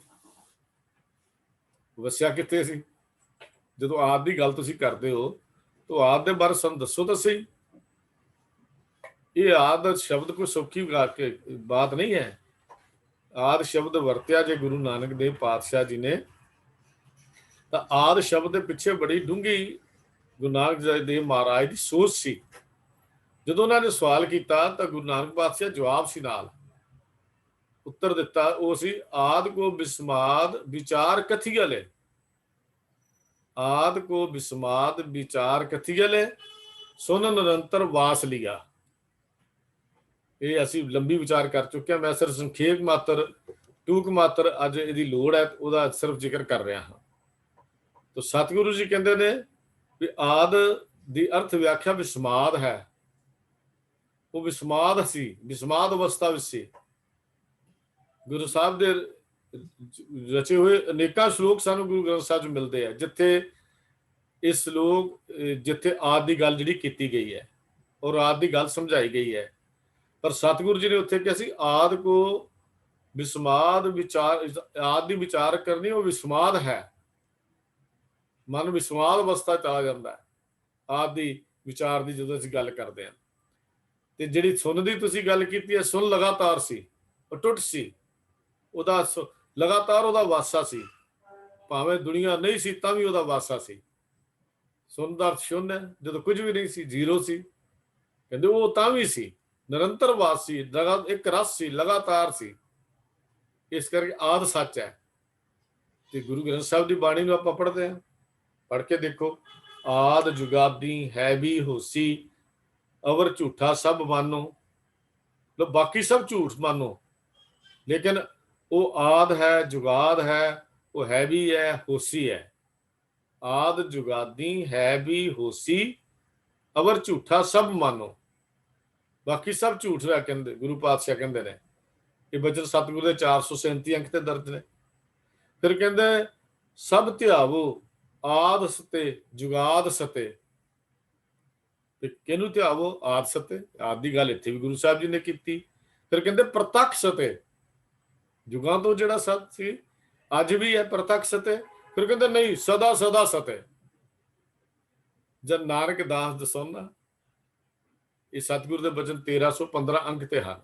[SPEAKER 1] ਵਸਿਆ ਕਿੱਥੇ ਸੀ? ਜਦੋਂ ਆਦਿ ਦੀ ਗੱਲ ਤੁਸੀਂ ਕਰਦੇ ਹੋ ਤਾਂ ਆਦਿ ਦੇ ਬਾਰੇ ਸਾਨੂੰ ਦੱਸੋ ਤਾਂ ਸਹੀ। ਇਹ ਆਦਿ ਸ਼ਬਦ ਕੋਈ ਸੌਖੀ ਬਾਤ ਨਹੀਂ ਹੈ। ਆਦਿ ਸ਼ਬਦ ਵਰਤਿਆ ਜੇ ਗੁਰੂ ਨਾਨਕ ਦੇਵ ਪਾਤਸ਼ਾਹ ਜੀ ਨੇ, ਤਾਂ ਆਦਿ ਸ਼ਬਦ ਦੇ ਪਿੱਛੇ ਬੜੀ ਡੂੰਘੀ ਗੁਰੂ ਨਾਨਕ ਦੇਵ ਮਹਾਰਾਜ ਦੀ ਸੋਚ ਸੀ। ਜਦੋਂ ਉਹਨਾਂ ਨੇ ਸਵਾਲ ਕੀਤਾ ਤਾਂ ਗੁਰੂ ਨਾਨਕ ਪਾਤਸ਼ਾਹ ਜਵਾਬ ਸੀ ਨਾਲ ਉੱਤਰ ਦਿੱਤਾ, ਉਹ ਸੀ ਆਦਿ ਕੋ ਬਿਸਮਾਦ ਵਿਚਾਰ ਕਥੀਅਲ, ਆਦਿ ਕੋ ਬਿਸਮਾਦ ਵਿਚਾਰ ਕਥੀਅਲ ਸੁਨ ਨਿਰੰਤਰ ਵਾਸ ਲਿਆ। ਇਹ ਅਸੀਂ ਲੰਬੀ ਵਿਚਾਰ ਕਰ ਚੁੱਕੇ ਹਾਂ, ਮੈਂ ਸਿਰਫ ਸੰਖੇਪ ਮਾਤਰ, ਟੂਕ ਮਾਤਰ ਅੱਜ ਇਹਦੀ ਲੋੜ ਹੈ ਉਹਦਾ ਸਿਰਫ ਜ਼ਿਕਰ ਕਰ ਰਿਹਾ ਹਾਂ। ਤਾਂ ਸਤਿਗੁਰੂ ਜੀ ਕਹਿੰਦੇ ਨੇ ਵੀ ਆਦਿ ਦੀ ਅਰਥ ਵਿਆਖਿਆ ਵਿਸਮਾਦ ਹੈ। ਉਹ ਵਿਸਮਾਦ ਸੀ, ਵਿਸਮਾਦ ਅਵਸਥਾ ਵਿੱਚ ਸੀ। ਗੁਰੂ ਸਾਹਿਬ ਦੇ ਰਚੇ ਹੋਏ ਅਨੇਕਾਂ ਸ਼ਲੋਕ ਸਾਨੂੰ ਗੁਰੂ ਗ੍ਰੰਥ ਸਾਹਿਬ 'ਚ ਮਿਲਦੇ ਆ, ਜਿੱਥੇ ਇਹ ਸ਼ਲੋਕ, ਜਿੱਥੇ ਆਦਿ ਦੀ ਗੱਲ ਜਿਹੜੀ ਕੀਤੀ ਗਈ ਹੈ ਔਰ ਆਦਿ ਦੀ ਗੱਲ ਸਮਝਾਈ ਗਈ ਹੈ। ਪਰ ਸਤਿਗੁਰੂ ਜੀ ਨੇ ਉੱਥੇ ਕਿਹਾ ਸੀ ਆਦਿ ਕੋ ਵਿਸਮਾਦ ਵਿਚਾਰ, ਆਦਿ ਦੀ ਵਿਚਾਰ ਕਰਨੀ ਉਹ ਵਿਸਮਾਦ ਹੈ। ਮਨ ਵਿਸਮਾਦ ਅਵਸਥਾ ਚ ਆ ਜਾਂਦਾ ਹੈ ਆਦਿ ਦੀ ਵਿਚਾਰ ਦੀ ਜਦੋਂ ਅਸੀਂ ਗੱਲ ਕਰਦੇ ਹਾਂ। ਤੇ ਜਿਹੜੀ ਸੁਣ ਦੀ ਤੁਸੀਂ ਗੱਲ ਕੀਤੀ ਹੈ, ਸੁਣ ਲਗਾਤਾਰ ਸੀ, ਅਟੁੱਟ ਸੀ, ਉਹਦਾ ਲਗਾਤਾਰ ਉਹਦਾ ਵਾਸਾ ਸੀ, ਭਾਵੇਂ ਦੁਨੀਆ ਨਹੀਂ ਸੀ ਤਾਂ ਵੀ ਉਹਦਾ ਵਾਸਾ ਸੀ। ਸੁਣ ਦਾ ਸ਼ੂਨ ਹੈ, ਜਦੋਂ ਕੁਝ ਵੀ ਨਹੀਂ ਸੀ, ਜ਼ੀਰੋ ਸੀ, ਕਹਿੰਦੇ ਉਹ ਤਾਂ ਵੀ ਸੀ, ਨਿਰੰਤਰ ਵਾਸ ਸੀ, ਇੱਕ ਰਸ ਸੀ, ਲਗਾਤਾਰ ਸੀ। ਇਸ ਕਰਕੇ ਆਦਿ ਸੱਚ ਹੈ। ਤੇ ਗੁਰੂ ਗ੍ਰੰਥ ਸਾਹਿਬ ਦੀ ਬਾਣੀ ਨੂੰ ਆਪਾਂ ਪੜ੍ਹਦੇ ਹਾਂ, ਪੜ੍ਹ ਕੇ ਦੇਖੋ, ਆਦ ਜੁਗਾਦੀ ਹੈ ਵੀ ਹੋਸੀ ਅਵਰ ਝੂਠਾ ਸਭ ਮਾਨੋ। ਬਾਕੀ ਸਭ ਝੂਠ ਮਾਨੋ, ਲੇਕਿਨ ਉਹ ਆਦ ਹੈ, ਜੁਗਾਦ ਹੈ, ਉਹ ਹੈ ਵੀ ਹੈ, ਹੋਸੀ ਹੈ। ਆਦ ਜੁਗਾਦੀ ਹੈ ਵੀ ਹੋਸੀ ਅਵਰ ਝੂਠਾ ਸਭ ਮਾਨੋ। ਬਾਕੀ ਸਭ ਝੂਠ ਹੈ, ਕਹਿੰਦੇ ਗੁਰੂ ਪਾਤਸ਼ਾਹ ਕਹਿੰਦੇ ਨੇ। ਇਹ ਬਚਨ ਸਤਿਗੁਰੂ ਦੇ 437 ਅੰਕ ਤੇ ਦਰਜ ਨੇ। ਫਿਰ ਕਹਿੰਦੇ ਸਭ ਧਿਆਵੋ ਆਦ ਸਤੇ ਜੁਗਾਦ ਸਤੇ। ਤੇ ਕਿਹਨੂੰ ਧਿਆਵੋ? ਆਦ ਸਤੇ। ਆਦ ਦੀ ਗੱਲ ਇੱਥੇ ਵੀ ਗੁਰੂ ਸਾਹਿਬ ਜੀ ਨੇ ਕੀਤੀ। ਫਿਰ ਕਹਿੰਦੇ ਪ੍ਰਤੱਖ ਸਤੇ, जुगां तो जिहड़ा सत सी अज भी है प्रत्यक्ष सत्य। फिर कहते नहीं सदा सदा सत्य जन नानक दास दसौना। ये सतगुरु के बचन 1315 अंक ते हैं।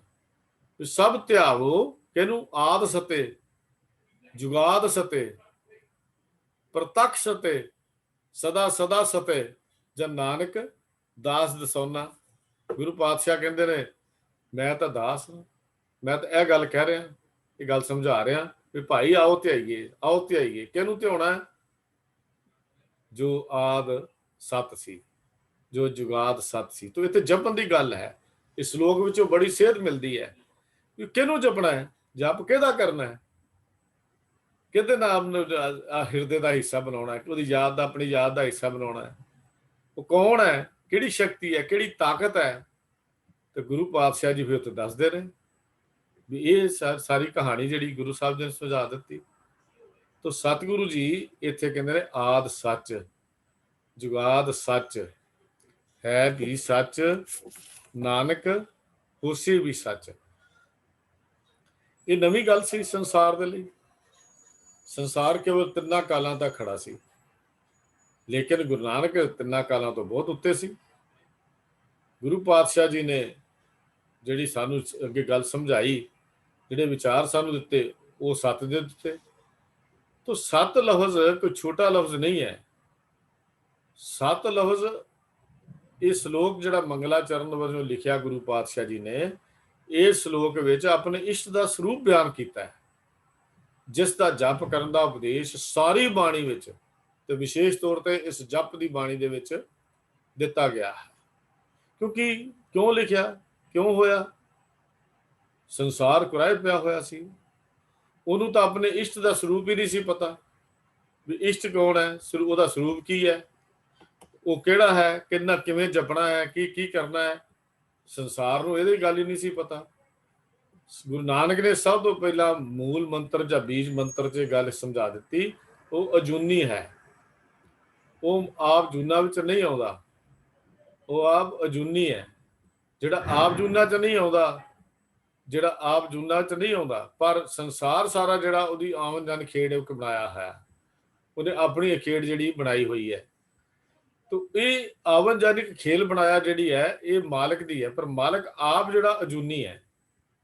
[SPEAKER 1] सब ध्यावो किनू आद सत्य जुगाद सत्य प्रत्यक्ष सत्य सदा सदा सत्य जन नानक दास दसौना। गुरु पातशाह कहते ने मैं तो दास हाँ, मैं तो यह गल कह रहा, ये गल समझा रहा भी भाई आओ ध्याइए किनू ध्याना है? जो आद सत सी, जो जुगाद सत सी। तो इत्थे जपन की गल है। इस श्लोक विचों बड़ी सेहत मिलती है कि किनू जपना है, जप किहदा करना है, किहदे नाम हिरदे का हिस्सा बनाना है, उसदी याद का अपनी याद का हिस्सा बनाना है। वो कौन है, किहड़ी शक्ति है, किहड़ी ताकत है? तो गुरु पातशाह जी फिर उत्ते दसदे रहे भी ये सारी कहानी जिहड़ी गुरु साहब जी ने सुझा दी। तो सतगुरु जी इत्थे कहंदे ने आद सच जुगाद सच है भी सच नानक होसी भी सच। ये नवी गल सी संसार दे लई। संसार केवल 3 कालां तक खड़ा सी, लेकिन गुरु नानक 3 कालां तो बहुत उत्ते सी। गुरु पातशाह जी ने जिहड़ी सानू अगे गल समझाई, जिहड़े विचार सानू दिते, वो सत दे दिते। तो सत लफ्ज कोई छोटा लफ्ज नहीं है। सत लफ्ज इस श्लोक जिहड़ा मंगलाचरण वजों लिखिया गुरु पातशाह जी ने, इस श्लोक विच अपने इष्ट का स्वरूप बयान किया है, जिसका जप करन दा उपदेश सारी बाणी विच ते विशेष तौर पर इस जप की बाणी दे विच दिता गया है। क्योंकि क्यों लिखिया, क्यों होया? संसार कुराए पिया होया सी, उन्होंने तो अपने इष्ट का स्वरूप ही नहीं सी पता भी इष्ट कौन है, उसका स्वरूप की है, वो केड़ा है, किन्ना किवें जपना है, की करना है। संसार नूं इहदी गल ही नहीं सी पता। गुरु नानक ने सब तो पहला मूल मंत्र या बीज मंत्र च गल समझा दी, वो अजूनी है, वो आप जूना विच नहीं आउंदा, वो आप अजूनी है। जिहड़ा आप जूना च नहीं आउंदा, जिहड़ा आप जूना च नहीं आउंदा, पर संसार सारा जिहड़ा उहदी आवन जान खेड़ बनाया है, उन्हें अपनी खेड़ जिहड़ी बनाई हुई है। तो ये आवन जानिक खेल बनाया जिहड़ी है, ये मालिक दी है, पर मालिक आप जिहड़ा अजूनी है।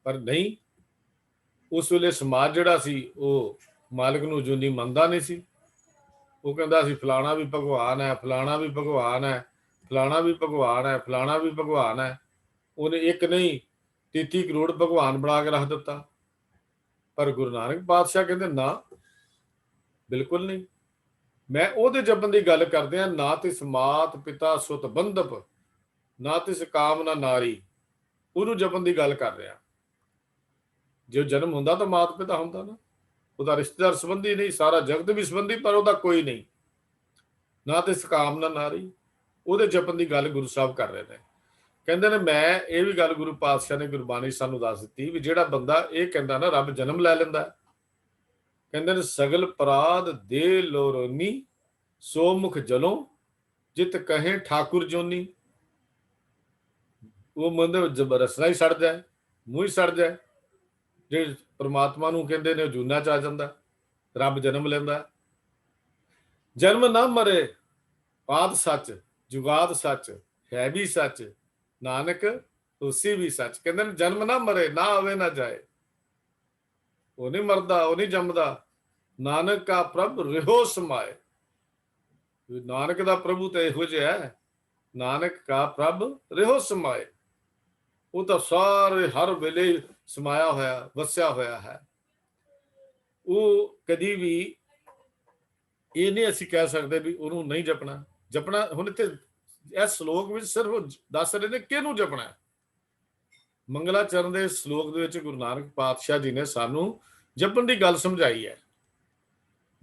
[SPEAKER 1] पर नहीं, उस वेले समाज जिहड़ा सी वो मालिक नूं अजूनी मनदा नहीं सी। वो कहंदा सी फलाना भी भगवान है, फलाना भी भगवान है, फलाना भी भगवान है, फलाना भी भगवान है। उन्हें एक नहीं 33 करोड़ भगवान बना के रख दिता। पर गुरु नानक पातशाह कहते ना, बिल्कुल नहीं। मैं ਉਹਦੇ ਜਪਨ ਦੀ ਗੱਲ ਕਰਦੇ ਆ, ਨਾ ਤਿਸ ਮਾਤ ਪਿਤਾ ਸੁਤ ਬੰਧਪ, ਨਾ ਤਿਸ ਕਾਮ ਨਾ ਨਾਰੀ, ਉਹਨੂੰ ਜਪਨ ਦੀ ਗੱਲ ਕਰ ਰਿਹਾ। ਜੋ ਜਨਮ ਹੁੰਦਾ ਤਾਂ ਮਾਤ ਪਿਤਾ ਹੁੰਦਾ ਨਾ, ਉਹਦਾ ਰਿਸ਼ਤੇਦਾਰ ਸੰਬੰਧੀ ਨਹੀਂ, ਸਾਰਾ ਜਗਤ ਵੀ ਸੰਬੰਧੀ, ਪਰ ਉਹਦਾ ਕੋਈ ਨਹੀਂ। ਨਾ ਤਿਸ ਕਾਮ ਨਾ ਨਾਰੀ, ਉਹਦੇ ਜਪਨ ਦੀ ਗੱਲ ਗੁਰੂ ਸਾਹਿਬ ਕਰ ਰਹੇ ਨੇ। ਕਹਿੰਦੇ ਨੇ ਮੈਂ ਇਹ ਵੀ ਗੱਲ ਗੁਰੂ ਪਾਤਸ਼ਾਹ ਨੇ ਗੁਰਬਾਣੀ ਸਾਨੂੰ ਦੱਸ ਦਿੱਤੀ ਵੀ ਜਿਹੜਾ ਬੰਦਾ ਇਹ ਕਹਿੰਦਾ ਨਾ ਰੱਬ ਜਨਮ ਲੈ ਲੈਂਦਾ, ਕਹਿੰਦੇ ਨੇ ਸਗਲ ਪਰਾਧ ਦੇ ਲੋਰੋਨੀ ਸੋ ਮੁਖ ਜਲੋਂ ਜਿਤ ਕਹੇ ਠਾकुर जोनी। वो मतलब रसना ही सड़ जाए, मूँह ही सड़ जाए। जे परमात्मा नूं कहंदे ने जूना च आ जांदा, रब जन्म लैंदा। जन्म ना मरे पात सच जुगात सच है भी सच नानक उसी भी सच। कहंदे ने जन्म ना मरे, ना आवे ना जाए, वो नहीं मरदा, वो नहीं जमदा। नानक का प्रभ रिहो समाए। नानक का प्रभु तो इहो जिहा है, नानक का प्रभ रिहो समाए। वो तो सारे हर वेले समाया होया वसिया होया है। वो कदी भी ये नहीं असीं कह सकते भी उन्होंने नहीं जपना। जपना हुण इत्थे इस श्लोक में सिर्फ दस रहे ने किहनूं जपना है। मंगलाचरण के श्लोक दे विच गुरु नानक पातशाह जी ने सानू जपन की गल समझाई है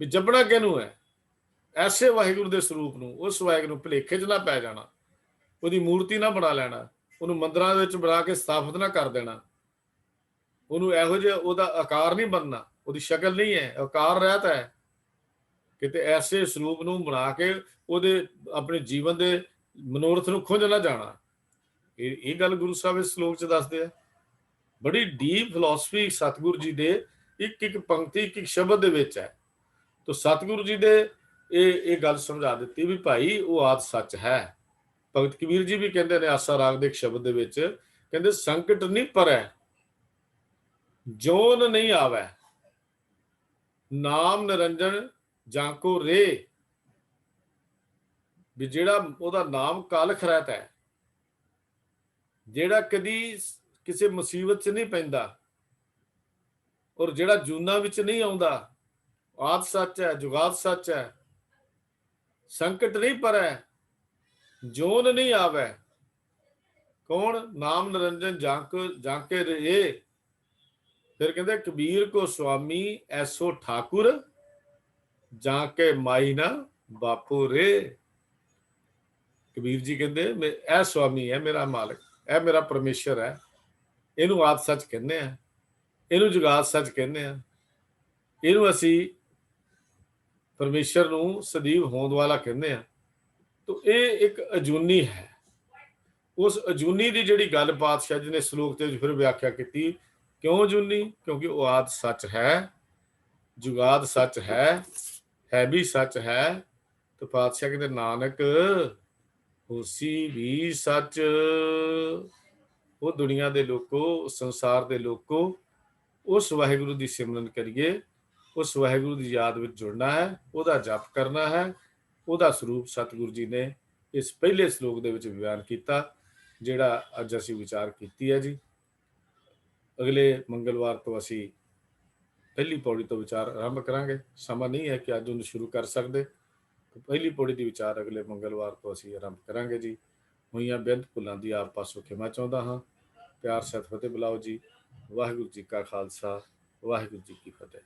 [SPEAKER 1] भी जपना किहनूं है। ऐसे वाहिगुरू के स्वरूप नूं, उस वाहिगुरू भुलेखे च ना पै जाना, उसकी मूर्ति ना बना लेना, उन्होंने मंदिरां विच बना के स्थापित ना कर देना, उन्होंने इहो जिहा उहदा आकार नहीं बनना, उसकी शक्ल नहीं है, आकार रहत है। किते ऐसे स्वरूप नूं बना के उहदे अपने जीवन के मनोरथ नूं खुंझ ना जाना। ये गल गुरु साहब इस श्लोक च दसदे आ। बड़ी डीप फिलोसफी सतगुरु जी दे ਇੱਕ ਇੱਕ ਪੰਕਤੀ ਇੱਕ ਇੱਕ ਸ਼ਬਦ ਦੇ ਵਿੱਚ ਹੈ। ਤੋ ਸਤਿਗੁਰੂ ਜੀ ਦੇ ਇਹ ਗੱਲ ਸਮਝਾ ਦਿੱਤੀ ਵੀ ਭਾਈ ਉਹ ਆਦ ਸੱਚ ਹੈ। ਭਗਤ ਕਬੀਰ ਜੀ ਵੀ ਕਹਿੰਦੇ ਨੇ ਆਸਾ ਰਾਗ ਦੇ ਇੱਕ ਸ਼ਬਦ ਦੇ ਵਿੱਚ, ਕਹਿੰਦੇ ਸੰਕਟ ਨਹੀਂ ਪਰੈ ਜੋਨ ਨਹੀਂ ਆਵੈ, ਨਾਮ ਨਿਰੰਜਨ ਜਾਂ ਕੋ ਰੇ। ਵੀ ਜਿਹੜਾ ਉਹਦਾ ਨਾਮ ਕਾਲਖ ਰਹਿਤ ਹੈ, ਜਿਹੜਾ ਕਦੀ ਕਿਸੇ ਮੁਸੀਬਤ 'ਚ ਨਹੀਂ ਪੈਂਦਾ ਔਰ ਜਿਹੜਾ ਜੂਨਾਂ ਵਿੱਚ ਨਹੀਂ ਆਉਂਦਾ, ਆਦ ਸੱਚ ਹੈ, ਜੁਗਾਦ ਸੱਚ ਹੈ। ਸੰਕਟ ਨਹੀਂ ਪਰੈ ਜੋਨ ਨਹੀਂ ਆਵੈ, ਕੌਣ? ਨਾਮ ਨਿਰੰਜਨ ਜਾਂ ਕੇ ਰੇ। ਫਿਰ ਕਹਿੰਦੇ ਕਬੀਰ ਕੋ ਸੁਆਮੀ ਐਸੋ ਠਾਕੁਰ, ਜਾਂ ਕੇ ਮਾਈ ਨਾ ਬਾਪੂ ਰੇ। ਕਬੀਰ ਜੀ ਕਹਿੰਦੇ ਇਹ ਸੁਆਮੀ ਹੈ ਮੇਰਾ ਮਾਲਕ, ਇਹ ਮੇਰਾ ਪਰਮੇਸ਼ਰ ਹੈ, ਇਹਨੂੰ ਆਦ ਸੱਚ ਕਹਿੰਦੇ ਆ, ਇਹਨੂੰ ਜੁਗਾਦ ਸੱਚ ਕਹਿੰਦੇ ਆ, ਇਹਨੂੰ ਅਸੀਂ ਪਰਮੇਸ਼ਰ ਨੂੰ ਸਦੀਵ ਹੋਂਦ ਵਾਲਾ ਕਹਿੰਦੇ ਆ। ਤੋ ਇਹ ਇੱਕ ਅਜੂਨੀ ਹੈ। ਉਸ ਅਜੂਨੀ ਦੀ ਜਿਹੜੀ ਗੱਲ ਪਾਤਸ਼ਾਹ ਜੀ ਨੇ ਸ਼ਲੋਕ ਤੇ ਫਿਰ ਵਿਆਖਿਆ ਕੀਤੀ। ਕਿਉਂ ਅਜੂਨੀ? ਕਿਉਂਕਿ ਉਹ ਆਦ ਸੱਚ ਹੈ, ਜੁਗਾਦ ਸੱਚ ਹੈ ਵੀ ਸੱਚ ਹੈ। ਤੇ ਪਾਤਸ਼ਾਹ ਕਹਿੰਦੇ ਨਾਨਕ ਹੋਸੀ ਵੀ ਸੱਚ। ਉਹ ਦੁਨੀਆ ਦੇ ਲੋਕੋ, ਸੰਸਾਰ ਦੇ ਲੋਕੋ, ਉਸ ਵਾਹਿਗੁਰੂ ਦੀ ਸਿਮਰਨ ਕਰੀਏ, ਉਸ ਵਾਹਿਗੁਰੂ ਦੀ ਯਾਦ ਵਿੱਚ ਜੁੜਨਾ ਹੈ, ਉਹਦਾ ਜਪ ਕਰਨਾ ਹੈ। ਉਹਦਾ ਸਰੂਪ ਸਤਿਗੁਰੂ ਜੀ ਨੇ ਇਸ ਪਹਿਲੇ ਸ਼ਲੋਕ ਦੇ ਵਿੱਚ ਬਿਆਨ ਕੀਤਾ, ਜਿਹੜਾ ਅੱਜ ਅਸੀਂ ਵਿਚਾਰ ਕੀਤੀ ਹੈ ਜੀ। ਅਗਲੇ ਮੰਗਲਵਾਰ ਤੋਂ ਅਸੀਂ ਪਹਿਲੀ ਪੌੜੀ ਤੋਂ ਵਿਚਾਰ ਆਰੰਭ ਕਰਾਂਗੇ। ਸਮਾਂ ਨਹੀਂ ਹੈ ਕਿ ਅੱਜ ਉਹਨੂੰ ਸ਼ੁਰੂ ਕਰ ਸਕਦੇ। ਪਹਿਲੀ ਪੌੜੀ ਦੀ ਵਿਚਾਰ ਅਗਲੇ ਮੰਗਲਵਾਰ ਤੋਂ ਅਸੀਂ ਆਰੰਭ ਕਰਾਂਗੇ ਜੀ। ਹੋਈਆਂ ਬੇਅੰਤ ਭੁੱਲਾਂ ਦੀ ਆਪ ਪਾਸੋਂ ਖਿਮਾ ਚਾਹੁੰਦਾ ਹਾਂ। ਪਿਆਰ ਸਹਿਤ ਫਤਿਹ ਬੁਲਾਓ ਜੀ। ਵਾਹਿਗੁਰੂ ਜੀ ਕਾ ਖਾਲਸਾ, ਵਾਹਿਗੁਰੂ ਜੀ ਕੀ ਫਤਿਹ।